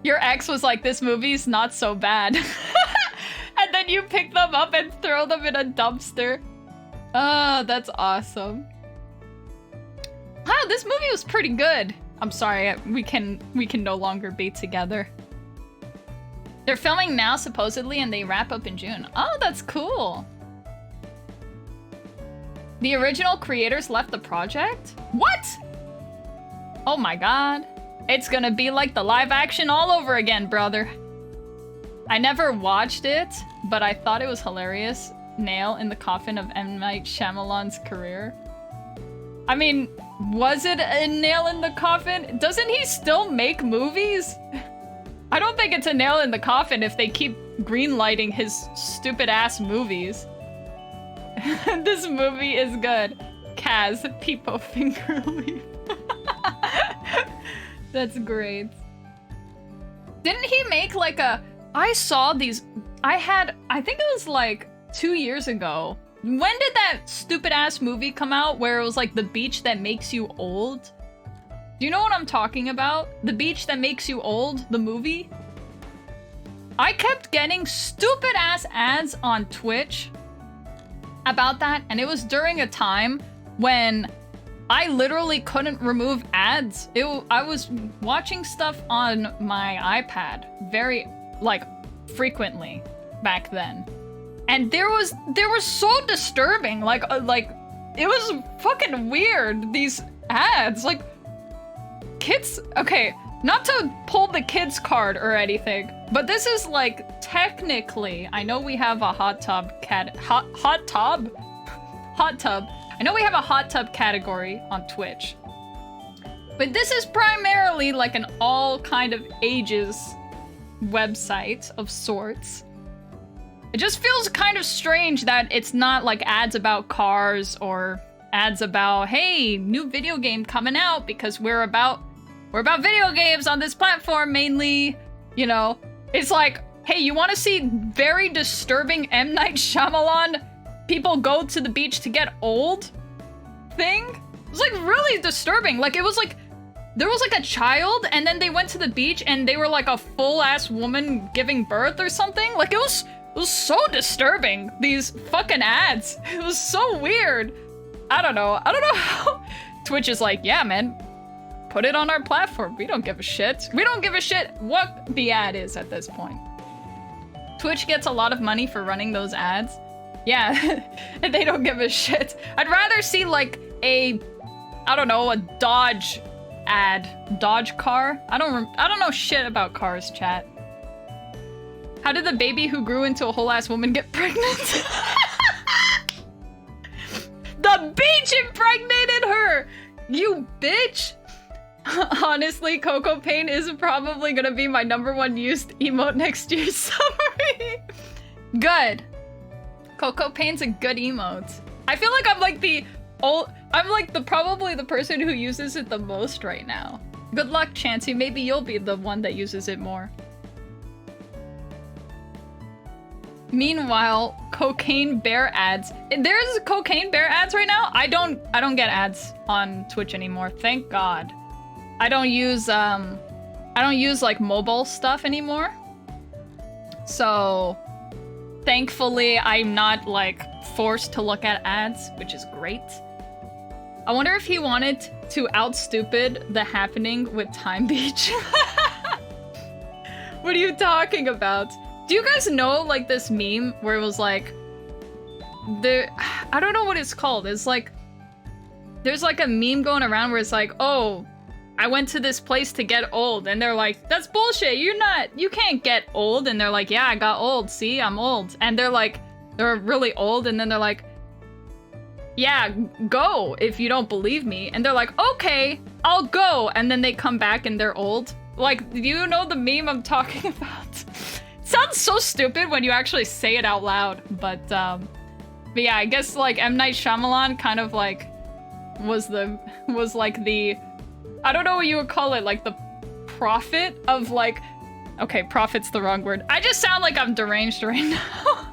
Your ex was like, this movie's not so bad. And then you pick them up and throw them in a dumpster. Oh, that's awesome. Wow, this movie was pretty good. I'm sorry, we can no longer be together. They're filming now, supposedly, and they wrap up in June. Oh, that's cool. The original creators left the project? What? Oh my god. It's gonna be like the live action all over again, brother. I never watched it, but I thought it was hilarious. Nail in the coffin of M. Night Shyamalan's career. I mean, was it a nail in the coffin? Doesn't he still make movies? I don't think it's a nail in the coffin if they keep greenlighting his stupid ass movies. This movie is good. Kaz, Peepo Finger Leaf. That's great. Didn't he make like a... I saw these... I think it was like 2 years ago. When did that stupid ass movie come out where it was like The Beach That Makes You Old? Do you know what I'm talking about? The Beach That Makes You Old, the movie? I kept getting stupid ass ads on Twitch about that, and it was during a time when I literally couldn't remove ads. I was watching stuff on my iPad very, like, frequently back then. And they were so disturbing. Like, it was fucking weird, these ads. Like, kids, okay, not to pull the kids card or anything, but this is like technically, I know we have a hot tub. I know we have a hot tub category on Twitch, but this is primarily like an all kind of ages website of sorts. It just feels kind of strange that it's not like ads about cars or ads about, hey, new video game coming out, because we're about video games on this platform mainly, you know. It's like, hey, you want to see very disturbing M. Night Shyamalan people go to the beach to get old thing? It was like really disturbing. Like, it was like there was like a child and then they went to the beach and they were like a full ass woman giving birth or something. Like, it was so disturbing, these fucking ads. It was so weird. I don't know how Twitch is like, yeah, man, put it on our platform. We don't give a shit. We don't give a shit what the ad is at this point. Twitch gets a lot of money for running those ads. Yeah, they don't give a shit. I'd rather see like a Dodge ad. Dodge car? I don't know shit about cars, chat. How did the baby who grew into a whole ass woman get pregnant? A beach impregnated her! You bitch! Honestly, KokoPimento is probably gonna be my #1 used emote next year. Sorry. Good. KokoPimeto's a good emote. I feel like I'm like probably the person who uses it the most right now. Good luck, Chansey. Maybe you'll be the one that uses it more. Meanwhile, cocaine bear ads. There's cocaine bear ads right now? I don't get ads on Twitch anymore. Thank God. I don't use like mobile stuff anymore. So thankfully I'm not like forced to look at ads, which is great. I wonder if he wanted to outstupid the happening with Time Beach. What are you talking about? Do you guys know like this meme where it was like I don't know what it's called. It's like there's like a meme going around where it's like, oh, I went to this place to get old, and they're like, that's bullshit, you can't get old, and they're like, yeah, I got old, see, I'm old, and they're like, they're really old, and then they're like, yeah, go if you don't believe me, and they're like, okay, I'll go, and then they come back and they're old. Like, do you know the meme I'm talking about? Sounds so stupid when you actually say it out loud, but yeah, I guess like M. Night Shyamalan kind of like was like the, I don't know what you would call it, like the prophet of like, okay, prophet's the wrong word. I just sound like I'm deranged right now.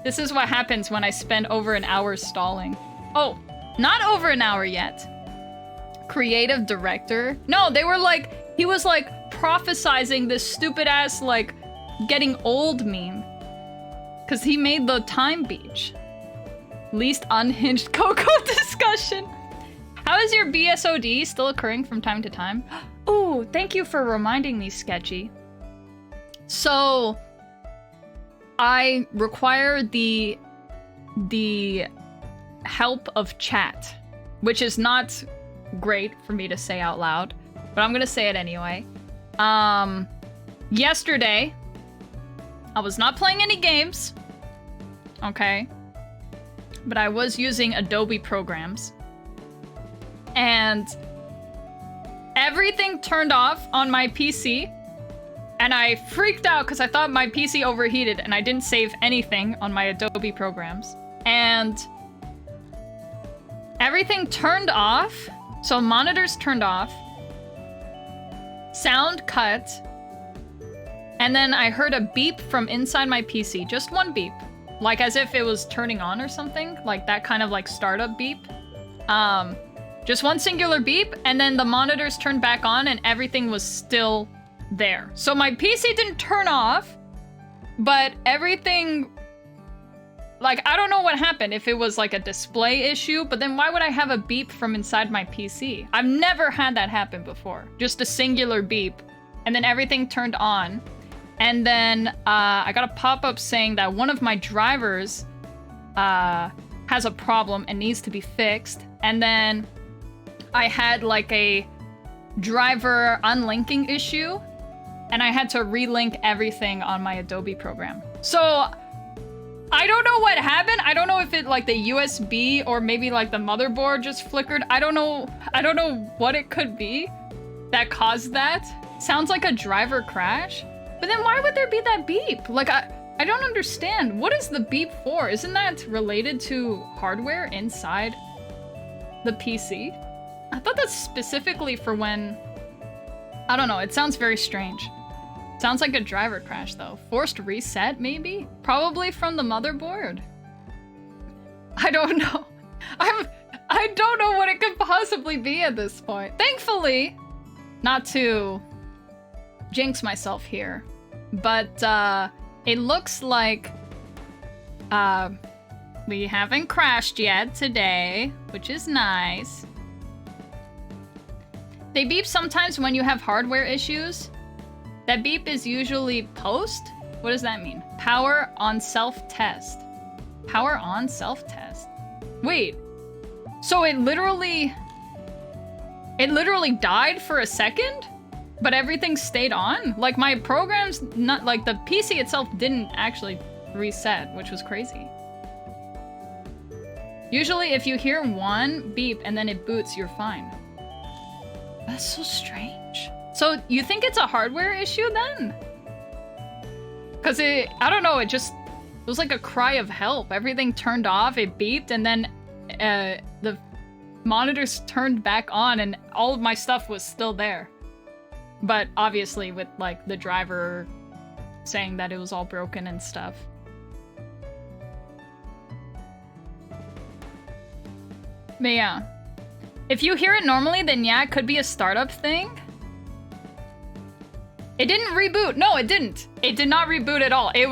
This is what happens when I spend over an hour stalling. Oh, not over an hour yet. Creative director? No, they were like, he was like prophesizing this stupid ass like getting old meme. Cause he made the Time Beach. Least unhinged Koko discussion. How is your BSOD still occurring from time to time? Oh, thank you for reminding me, Sketchy. So, I require the help of chat, which is not great for me to say out loud, but I'm gonna say it anyway. Yesterday, I was not playing any games, okay? But I was using Adobe programs. And everything turned off on my PC, and I freaked out because I thought my PC overheated and I didn't save anything on my Adobe programs. And everything turned off, so monitors turned off, sound cut, and then I heard a beep from inside my PC, just one beep, like as if it was turning on or something, like that kind of like startup beep. Just one singular beep, and then the monitors turned back on and everything was still there. So my PC didn't turn off, but everything, like, I don't know what happened, if it was like a display issue, but then why would I have a beep from inside my PC? I've never had that happen before. Just a singular beep, and then everything turned on. And then I got a pop-up saying that one of my drivers has a problem and needs to be fixed. And then I had like a driver unlinking issue, and I had to relink everything on my Adobe program. So I don't know what happened. I don't know if it like the USB or maybe like the motherboard just flickered. I don't know what it could be that caused that. Sounds like a driver crash. But then why would there be that beep? Like I don't understand. What is the beep for? Isn't that related to hardware inside the PC? I thought that's specifically for when... I don't know, it sounds very strange. Sounds like a driver crash though. Forced reset maybe? Probably from the motherboard? I don't know. I don't know what it could possibly be at this point. Thankfully, not to jinx myself here, but it looks like we haven't crashed yet today, which is nice. They beep sometimes when you have hardware issues. That beep is usually post? What does that mean? Power on self-test. Power on self-test. Wait, so it literally died for a second, but everything stayed on? Like my program's not, like the PC itself didn't actually reset, which was crazy. Usually if you hear one beep and then it boots, you're fine. That's so strange. So you think it's a hardware issue then? Cause I don't know, it was like a cry of help. Everything turned off, it beeped, and then the monitors turned back on and all of my stuff was still there. But obviously with like the driver saying that it was all broken and stuff. But yeah. If you hear it normally, then yeah, it could be a startup thing. It didn't reboot. No, it didn't. It did not reboot at all. It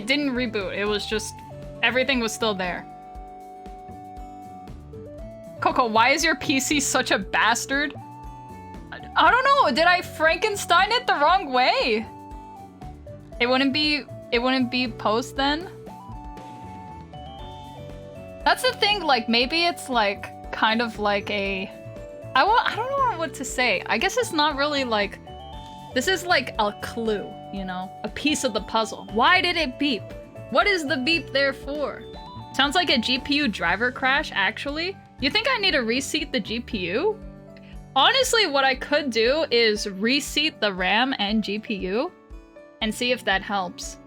didn't reboot. It was just, everything was still there. Koko, why is your PC such a bastard? I don't know. Did I Frankenstein it the wrong way? It wouldn't be post then? That's the thing, like maybe it's like kind of like a I don't know what to say. I guess it's not really like this is like a clue, you know? A piece of the puzzle. Why did it beep? What is the beep there for? Sounds like a GPU driver crash, actually. You think I need to reseat the GPU? Honestly, what I could do is reseat the RAM and GPU and see if that helps.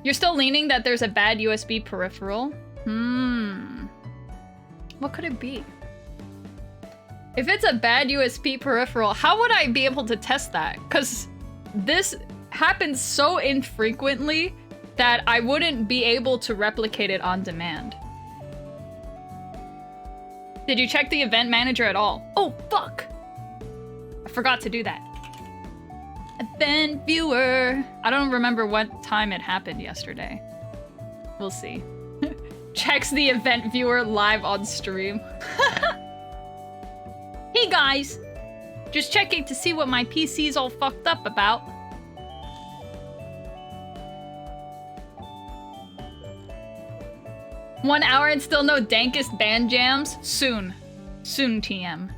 You're still leaning that there's a bad USB peripheral? What could it be? If it's a bad USB peripheral, how would I be able to test that? Because this happens so infrequently that I wouldn't be able to replicate it on demand. Did you check the event manager at all? Oh, fuck! I forgot to do that. Event viewer. I don't remember what time it happened yesterday. We'll see. Checks the event viewer live on stream. Hey guys! Just checking to see what my PC's all fucked up about. One hour and still no dankest band jams? Soon. Soon, TM.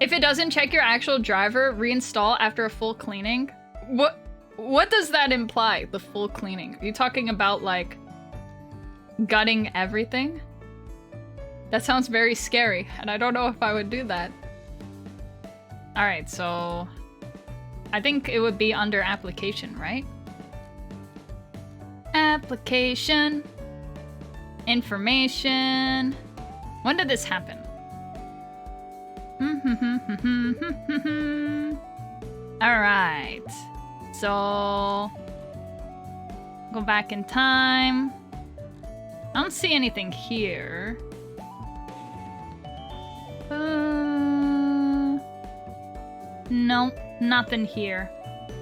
If it doesn't check your actual driver, reinstall after a full cleaning. What does that imply, the full cleaning? Are you talking about, like, gutting everything? That sounds very scary, and I don't know if I would do that. Alright, so... I think it would be under application, right? Application. Information. When did this happen? Alright. So... Go back in time. I don't see anything here. No, nothing here.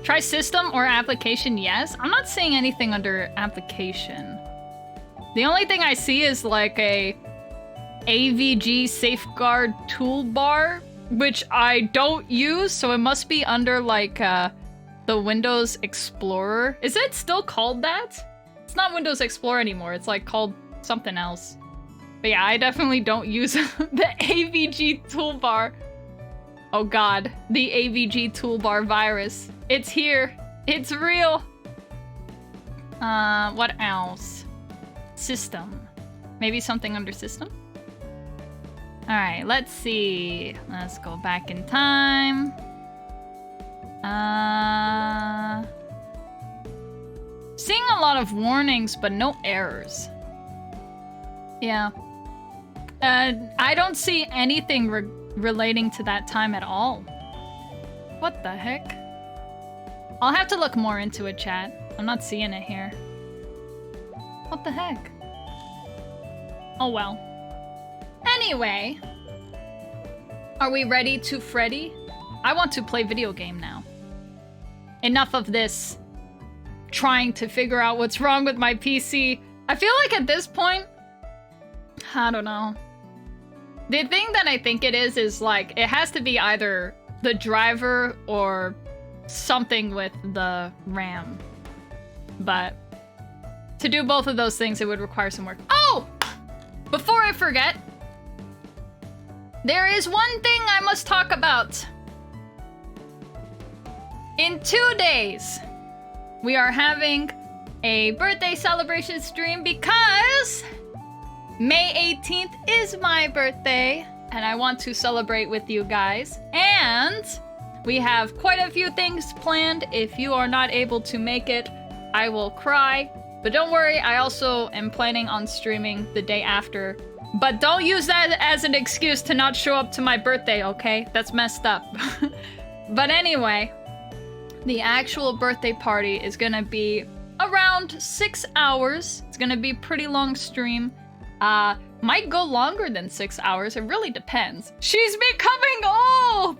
Try system or application, yes. I'm not seeing anything under application. The only thing I see is like a AVG safeguard toolbar, which I don't use, so it must be under like the Windows Explorer. Is it still called that? It's not Windows Explorer anymore. It's like called something else. But yeah, I definitely don't use the AVG toolbar. Oh god, the AVG toolbar virus. It's here. It's real. What else? System. Maybe something under system? Alright, let's see. Let's go back in time. Seeing a lot of warnings, but no errors. Yeah. I don't see anything relating to that time at all. What the heck? I'll have to look more into it, chat. I'm not seeing it here. What the heck? Oh well. Anyway. Are we ready to Freddy? I want to play video game now. Enough of this trying to figure out what's wrong with my PC. I feel like at this point, I don't know. The thing that I think it is like, it has to be either the driver or something with the RAM. But to do both of those things, it would require some work. Oh! Before I forget, there is one thing I must talk about. In 2 days, we are having a birthday celebration stream because May 18th is my birthday and I want to celebrate with you guys. And we have quite a few things planned. If you are not able to make it, I will cry. But don't worry, I also am planning on streaming the day after. But don't use that as an excuse to not show up to my birthday, okay? That's messed up. But anyway, the actual birthday party is gonna be around 6 hours. It's gonna be a pretty long stream. Might go longer than 6 hours. It really depends. She's becoming old!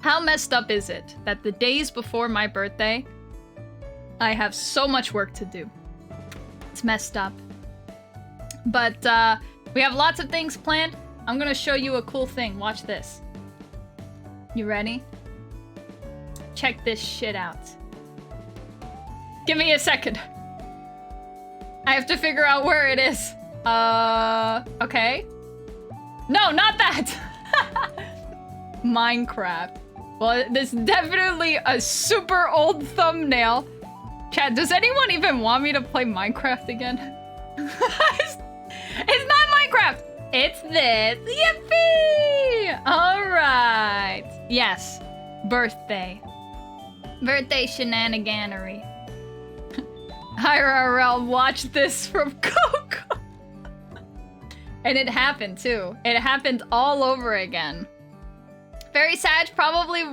How messed up is it that the days before my birthday, I have so much work to do? It's messed up. But we have lots of things planned. I'm gonna show you a cool thing. Watch this. You ready? Check this shit out. Give me a second. I have to figure out where it is. Okay. No, not that! Minecraft. Well, this is definitely a super old thumbnail. Chat, does anyone even want me to play Minecraft again? It's not Minecraft! It's this! Yippee! Alright. Yes. Birthday. Birthday shenaniganery. IRL, watch this from Koko. And it happened too. It happened all over again. Very sad, probably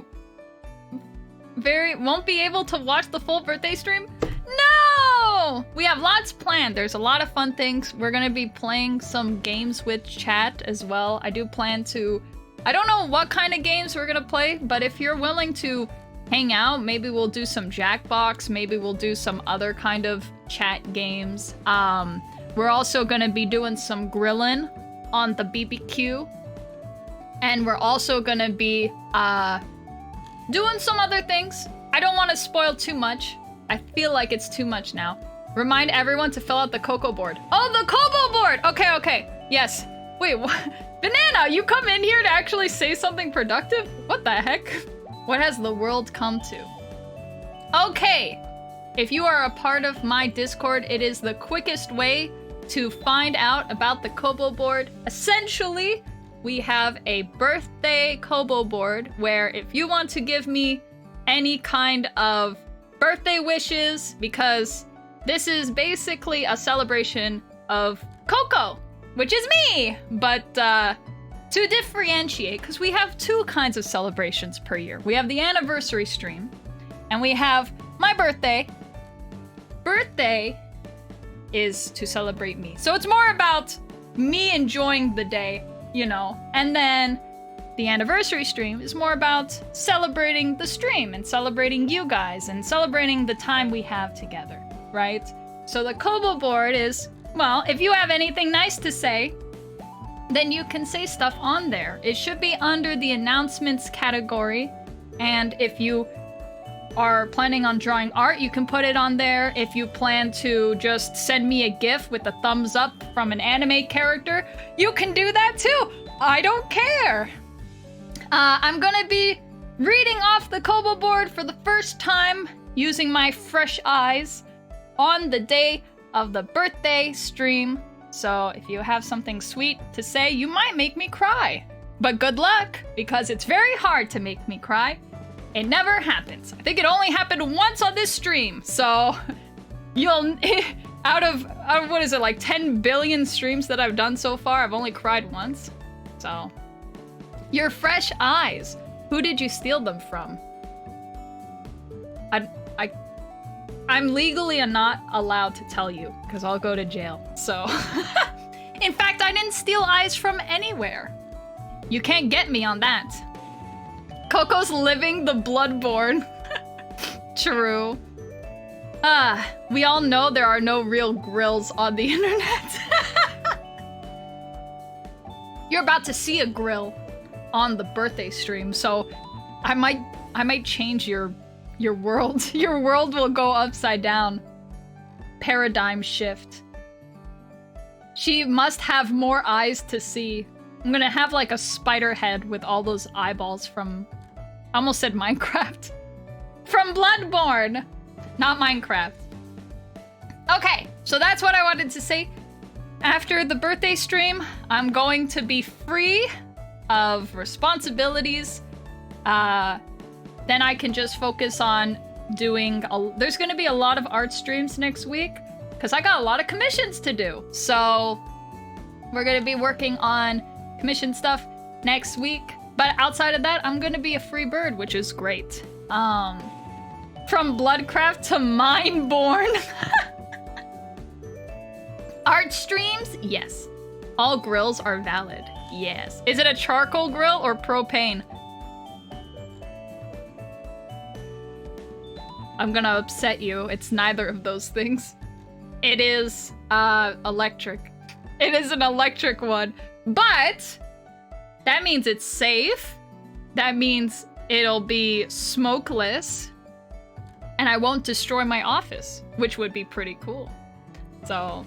won't be able to watch the full birthday stream. No! We have lots planned. There's a lot of fun things. We're gonna be playing some games with chat as well. I do plan to... I don't know what kind of games we're gonna play, but if you're willing to hang out, maybe we'll do some Jackbox, maybe we'll do some other kind of chat games. We're also gonna be doing some grilling on the BBQ. And we're also gonna be doing some other things. I don't want to spoil too much. I feel like it's too much now. Remind everyone to fill out the Koko board. Oh, the Koko board! Okay, okay. Yes. Wait, what? Banana, you come in here to actually say something productive? What the heck? What has the world come to? Okay. If you are a part of my Discord, it is the quickest way to find out about the Kobo board. Essentially, we have a birthday Kobo board where if you want to give me any kind of birthday wishes, because this is basically a celebration of Koko, which is me, but to differentiate, because we have two kinds of celebrations per year. We have the anniversary stream, and we have my birthday. Birthday is to celebrate me. So it's more about me enjoying the day, you know. And then the anniversary stream is more about celebrating the stream and celebrating you guys and celebrating the time we have together, right? So the Kobo board is, well, if you have anything nice to say, then you can say stuff on there. It should be under the announcements category. And if you are planning on drawing art, you can put it on there. If you plan to just send me a GIF with a thumbs up from an anime character, you can do that too. I don't care. I'm gonna be reading off the Kobo board for the first time using my fresh eyes on the day of the birthday stream. So if you have something sweet to say, you might make me cry. But good luck, because it's very hard to make me cry. It never happens. I think it only happened once on this stream. So you'll, out of what is it, like 10 billion streams that I've done so far, I've only cried once. So your fresh eyes, who did you steal them from? I'm legally not allowed to tell you because I'll go to jail. So in fact, I didn't steal eyes from anywhere. You can't get me on that. Koko's living the Bloodborne. True. We all know there are no real grills on the internet. You're about to see a grill on the birthday stream, so I might change your world. Your world will go upside down. Paradigm shift. She must have more eyes to see. I'm gonna have like a spider head with all those eyeballs from... I almost said Minecraft. From Bloodborne! Not Minecraft. Okay, so that's what I wanted to say. After the birthday stream, I'm going to be free of responsibilities. Then I can just focus on doing... There's going to be a lot of art streams next week, because I got a lot of commissions to do. So we're going to be working on commission stuff next week. But outside of that, I'm going to be a free bird, which is great. From Bloodcraft to Mineborn. Art streams? Yes. All grills are valid. Yes. Is it a charcoal grill or propane? I'm gonna upset you. It's neither of those things. It is electric. It is an electric one. But that means it's safe. That means it'll be smokeless. And I won't destroy my office, which would be pretty cool. So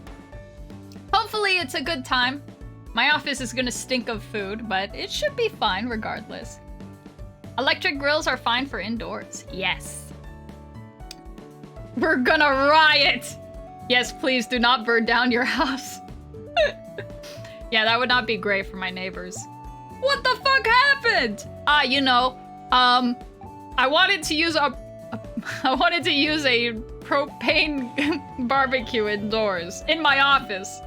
hopefully it's a good time. My office is gonna stink of food, but it should be fine regardless. Electric grills are fine for indoors. Yes. We're gonna riot! Yes, please do not burn down your house. Yeah, that would not be great for my neighbors. What the fuck happened? You know, I wanted to use a propane barbecue indoors in my office,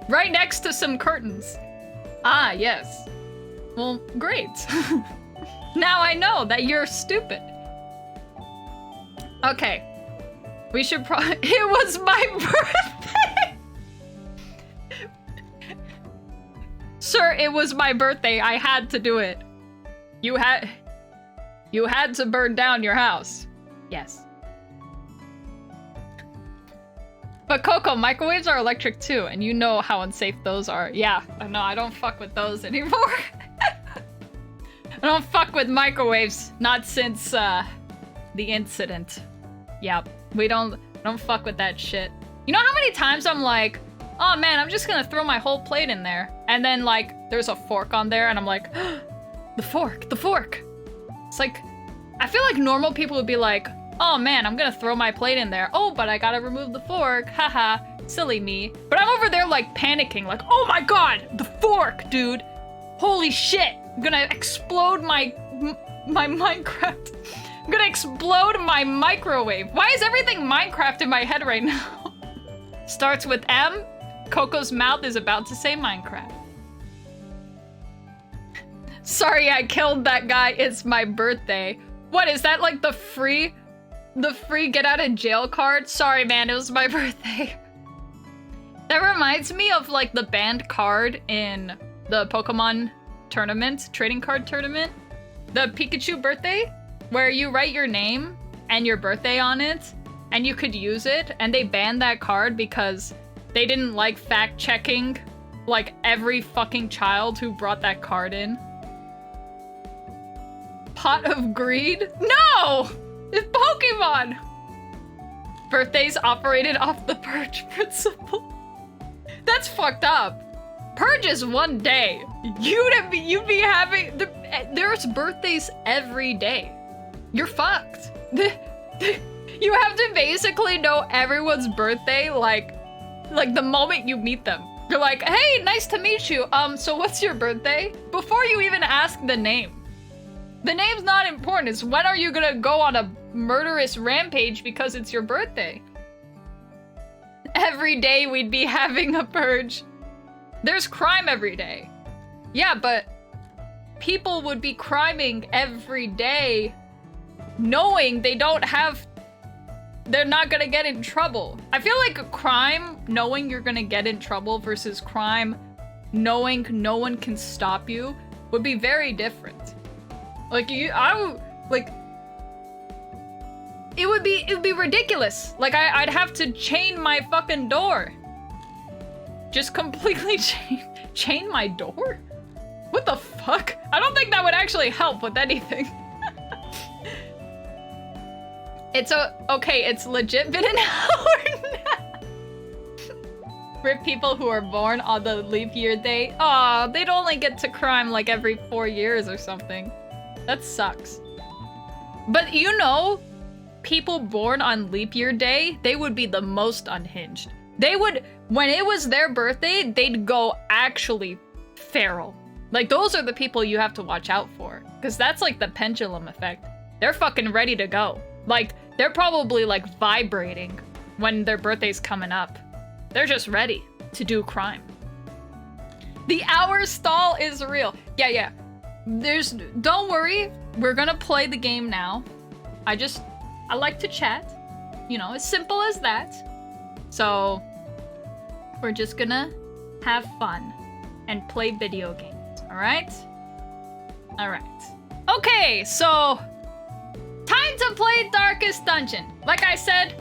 right next to some curtains. Ah, yes. Well, great. Now I know that you're stupid. Okay. We should probably... It was my birthday! Sir, it was my birthday. I had to do it. You had to burn down your house. Yes. But Koko, microwaves are electric too, and you know how unsafe those are. Yeah, no, I don't fuck with those anymore. I don't fuck with microwaves. Not since, the incident. Yep. We don't fuck with that shit. You know how many times I'm like, oh man, I'm just gonna throw my whole plate in there. And then like, there's a fork on there and I'm like, the fork. It's like, I feel like normal people would be like, oh man, I'm gonna throw my plate in there. Oh, but I gotta remove the fork. Haha, silly me. But I'm over there like panicking, like, oh my god, the fork, dude. Holy shit, I'm gonna explode my Minecraft. I'm gonna explode my microwave. Why is everything Minecraft in my head right now? Starts with M. Coco's mouth is about to say Minecraft. Sorry I killed that guy. It's my birthday. What, is that like the free get out of jail card? Sorry man, it was my birthday. That reminds me of like the banned card in the Pokemon tournament, trading card tournament. The Pikachu birthday, where you write your name and your birthday on it, and you could use it, and they banned that card because they didn't like fact-checking like every fucking child who brought that card in. Pot of Greed? No! It's Pokemon! Birthdays operated off the purge principle. That's fucked up. Purge is one day. You'd be having... There's birthdays every day. You're fucked. You have to basically know everyone's birthday like the moment you meet them. You're like, hey, nice to meet you. So what's your birthday? Before you even ask the name. The name's not important. It's when are you gonna go on a murderous rampage because it's your birthday. Every day we'd be having a purge. There's crime every day. Yeah, but people would be criming every day knowing they're not gonna get in trouble. I feel like a crime knowing you're gonna get in trouble versus crime knowing no one can stop you would be very different. Like it would be ridiculous. Like I'd have to chain my fucking door. Just completely chain my door? What the fuck? I don't think that would actually help with anything. Okay, it's legit been an hour now. Rip people who are born on the leap year day. Aw, they'd only get to crime like every 4 years or something. That sucks. But you know, people born on leap year day, they would be the most unhinged. They would, when it was their birthday, they'd go actually feral. Like, those are the people you have to watch out for. Because that's like the pendulum effect. They're fucking ready to go. Like, they're probably like vibrating when their birthday's coming up. They're just ready to do crime. The hour stall is real. Yeah. Don't worry. We're gonna play the game now. I like to chat. You know, as simple as that. So, we're just gonna have fun and play video games, alright? Alright. Okay, so, time to play Darkest Dungeon. Like I said,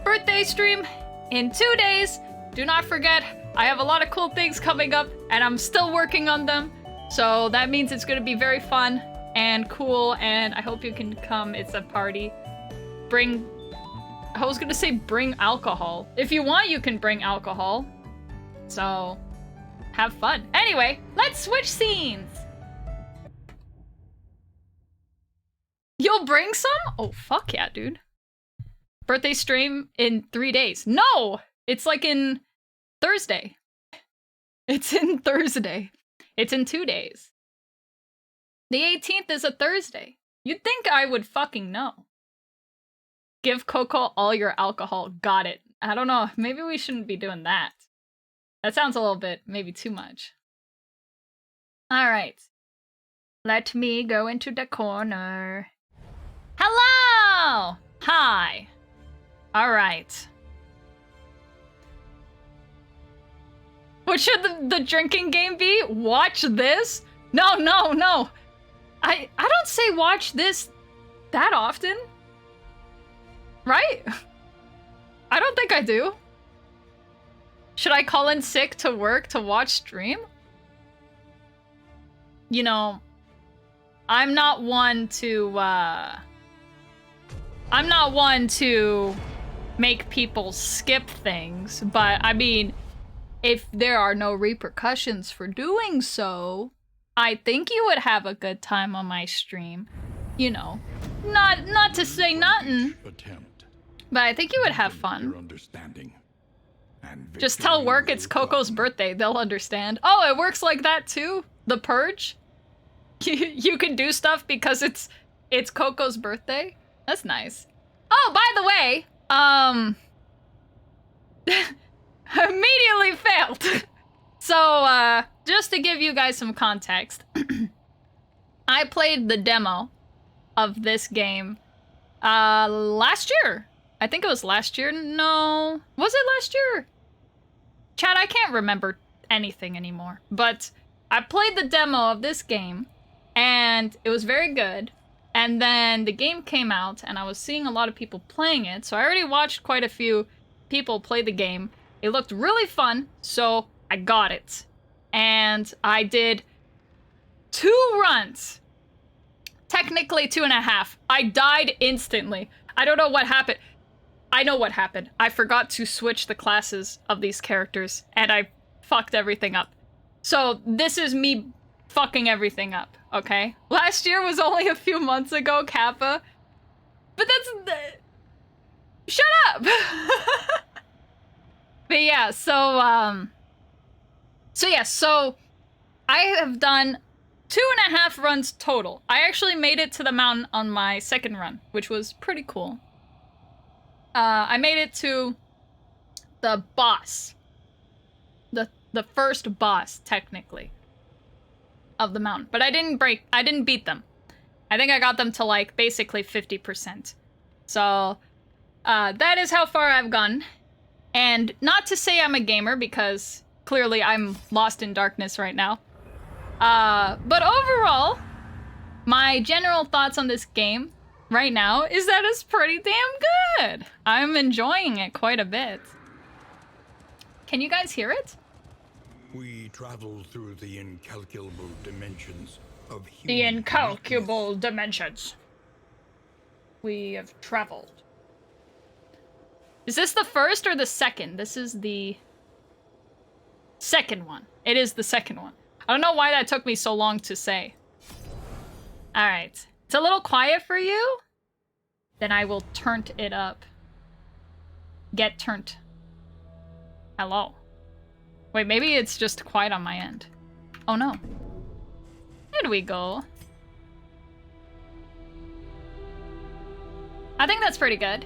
birthday stream in 2 days. Do not forget, I have a lot of cool things coming up, and I'm still working on them. So that means it's gonna be very fun and cool, and I hope you can come. It's a party. I was gonna say bring alcohol. If you want, you can bring alcohol. So, have fun. Anyway, let's switch scenes. You'll bring some? Oh, fuck yeah, dude. Birthday stream in 3 days. No! It's like in Thursday. It's in Thursday. It's in 2 days. The 18th is a Thursday. You'd think I would fucking know. Give Koko all your alcohol. Got it. I don't know. Maybe we shouldn't be doing that. That sounds a little bit, maybe too much. Alright. Let me go into the corner. Hello! Hi. Alright. What should the drinking game be? Watch this? No. I don't say watch this that often. Right? I don't think I do. Should I call in sick to work to watch stream? You know, I'm not one to make people skip things, but I mean, if there are no repercussions for doing so, I think you would have a good time on my stream. You know, not to say nothing, but I think you would have fun. Just tell work it's Koko's birthday, they'll understand. Oh, it works like that too? The purge? You can do stuff because it's Koko's birthday? That's nice. Oh, by the way, immediately failed. So, just to give you guys some context, I played the demo of this game last year. I think it was last year. No, was it last year? Chat, I can't remember anything anymore. But I played the demo of this game, and it was very good. And then the game came out, and I was seeing a lot of people playing it, so I already watched quite a few people play the game. It looked really fun, so I got it. And I did 2 runs. Technically 2.5. I died instantly. I don't know what happened. I know what happened. I forgot to switch the classes of these characters, and I fucked everything up. So this is me fucking everything up, okay? Last year was only a few months ago, Kappa. But that's... Shut up! But yeah, so I have done 2.5 runs total. I actually made it to the mountain on my second run, which was pretty cool. I made it to the boss. The first boss, technically, of the mountain. But I didn't beat them. I think I got them to, like, basically 50%. So, that is how far I've gone. And not to say I'm a gamer, because clearly I'm lost in darkness right now. But overall, my general thoughts on this game right now is that it's pretty damn good. I'm enjoying it quite a bit. Can you guys hear it? We travel through the incalculable dimensions of human The incalculable dimensions. We have traveled. Is this the first or the second? This is the second one. It is the second one. I don't know why that took me so long to say. Alright. It's a little quiet for you? then I will turn it up. Get turned. Hello. Wait, maybe it's just quiet on my end. Oh no. There we go. I think that's pretty good.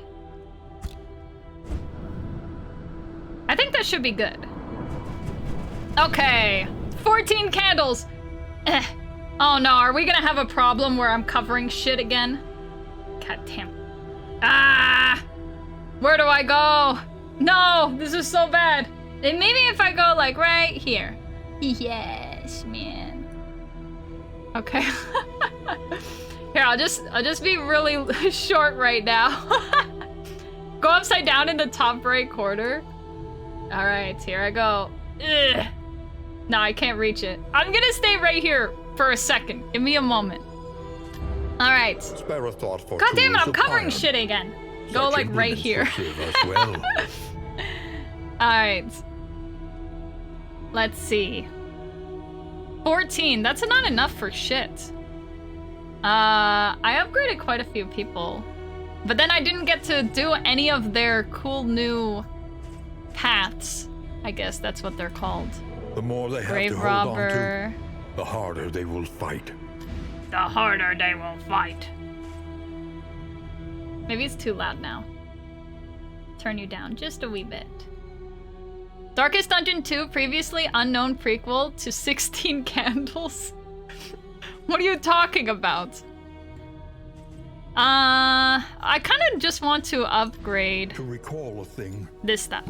I think that should be good. Okay. 14 candles. Oh no, are we gonna have a problem where I'm covering shit again? God damn. Ah! Where do I go? No, this is so bad. And maybe if I go like right here. Yes, man. Okay. Here, I'll just be really short right now. Go upside down in the top right corner. All right, here I go. Ugh. No, I can't reach it. I'm gonna stay right here for a second. Give me a moment. All right. Spare a thought for God damn it, I'm tools of covering iron. shit again. Go Such like right implements here. will serve us well. All right. Let's see. 14. That's not enough for shit. I upgraded quite a few people, but then I didn't get to do any of their cool new paths. I guess that's what they're called. The more they have Grave to hold on robber. to, the harder they will fight. The harder they will fight. Maybe it's too loud now. Turn you down just a wee bit. Darkest Dungeon 2, previously unknown prequel to 16 Candles. What are you talking about? I kind of just want to upgrade To recall a thing this stuff.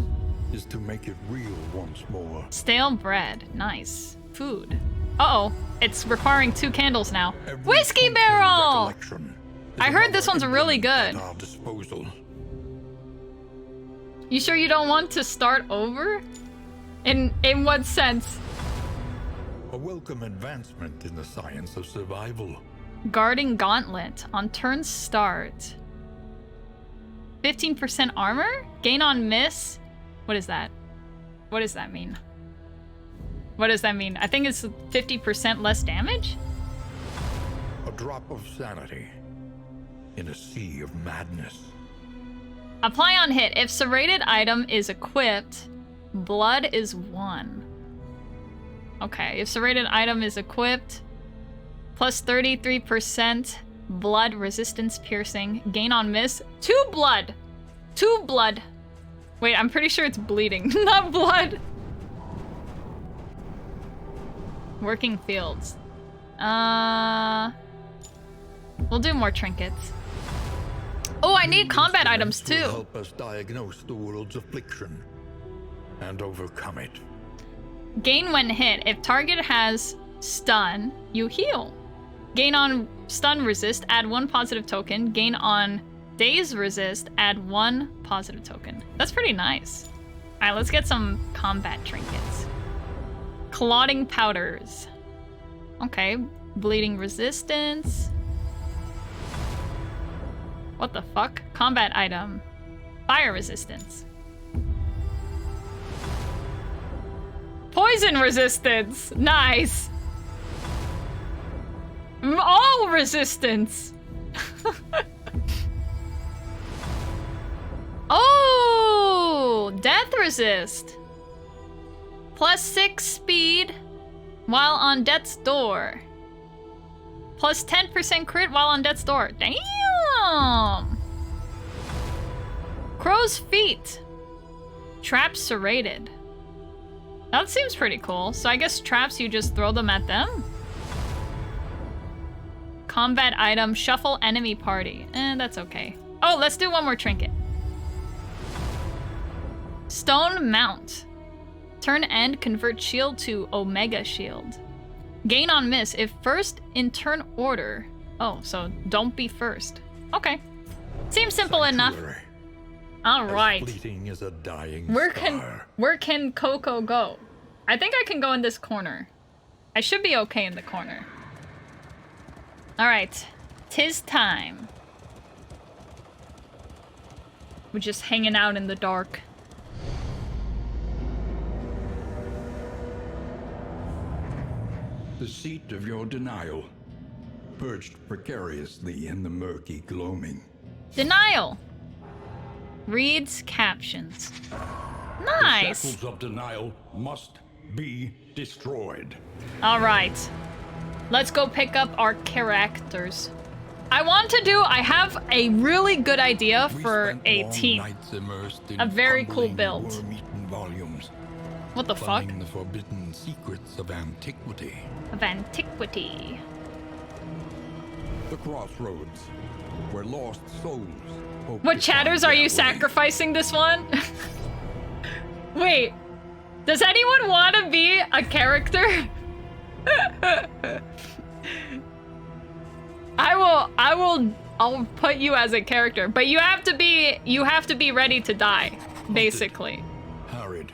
is to make it real once more. Stale bread, nice. Food. Uh-oh, it's requiring 2 candles now. Every Whiskey punctured barrel! recollection is I heard this another one's really implement good. At our disposal. You sure you don't want to start over? In what sense? A welcome advancement in the science of survival. Guarding Gauntlet on turn start. 15% armor? Gain on miss? What is that? What does that mean? What does that mean? I think it's 50% less damage? A drop of sanity in a sea of madness. Apply on hit. If serrated item is equipped, blood is 1. Okay, if serrated item is equipped, plus 33% blood resistance piercing, gain on miss, 2 blood. 2 blood. Wait, I'm pretty sure it's bleeding, not blood. Working fields. We'll do more trinkets. Oh, I need combat items Instruments will too. help us diagnose the world's affliction and overcome it. Gain when hit. If target has stun, you heal. Gain on stun resist, add 1 positive token. Gain on daze resist, add 1 positive token. That's pretty nice. All right, let's get some combat trinkets. Clotting powders. Okay, bleeding resistance. What the fuck? Combat item. Fire resistance. Poison resistance. Nice. All resistance. Oh, death resist. Plus 6 speed while on death's door. Plus 10% crit while on death's door. Damn. Crow's feet. Traps serrated. That seems pretty cool. So I guess traps, you just throw them at them? Combat item, shuffle enemy party. That's okay. Oh, let's do one more trinket. Stone mount. Turn end, convert shield to Omega shield. Gain on miss if first in turn order. Oh, so don't be first. Okay. Seems simple enough. Sanctuary, All as right. fleeting as a dying Where star. can Koko go? I think I can go in this corner. I should be okay in the corner. All right. 'Tis time. We're just hanging out in the dark. The seat of your denial, perched precariously in the murky gloaming. Denial. Reads captions. The Nice. shackles of denial must be destroyed. All right. Let's go pick up our characters. I have a really good idea for a team. A very cool build. Volumes, What the fuck? plumbing the forbidden secrets of antiquity. Of antiquity. The crossroads, where lost souls. hope What to chatters find are their you way. sacrificing this one? Wait. Does anyone want to be a character? I'll put you as a character, but you have to be ready to die, basically. Harried.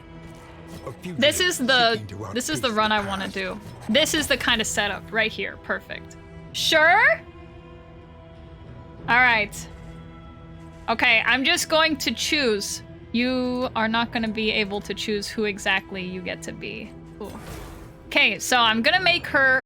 This is the run I want to do. This is the kind of setup right here. Perfect. Sure? All right. Okay, I'm just going to choose. You are not going to be able to choose who exactly you get to be. Ooh. Okay, so I'm going to make her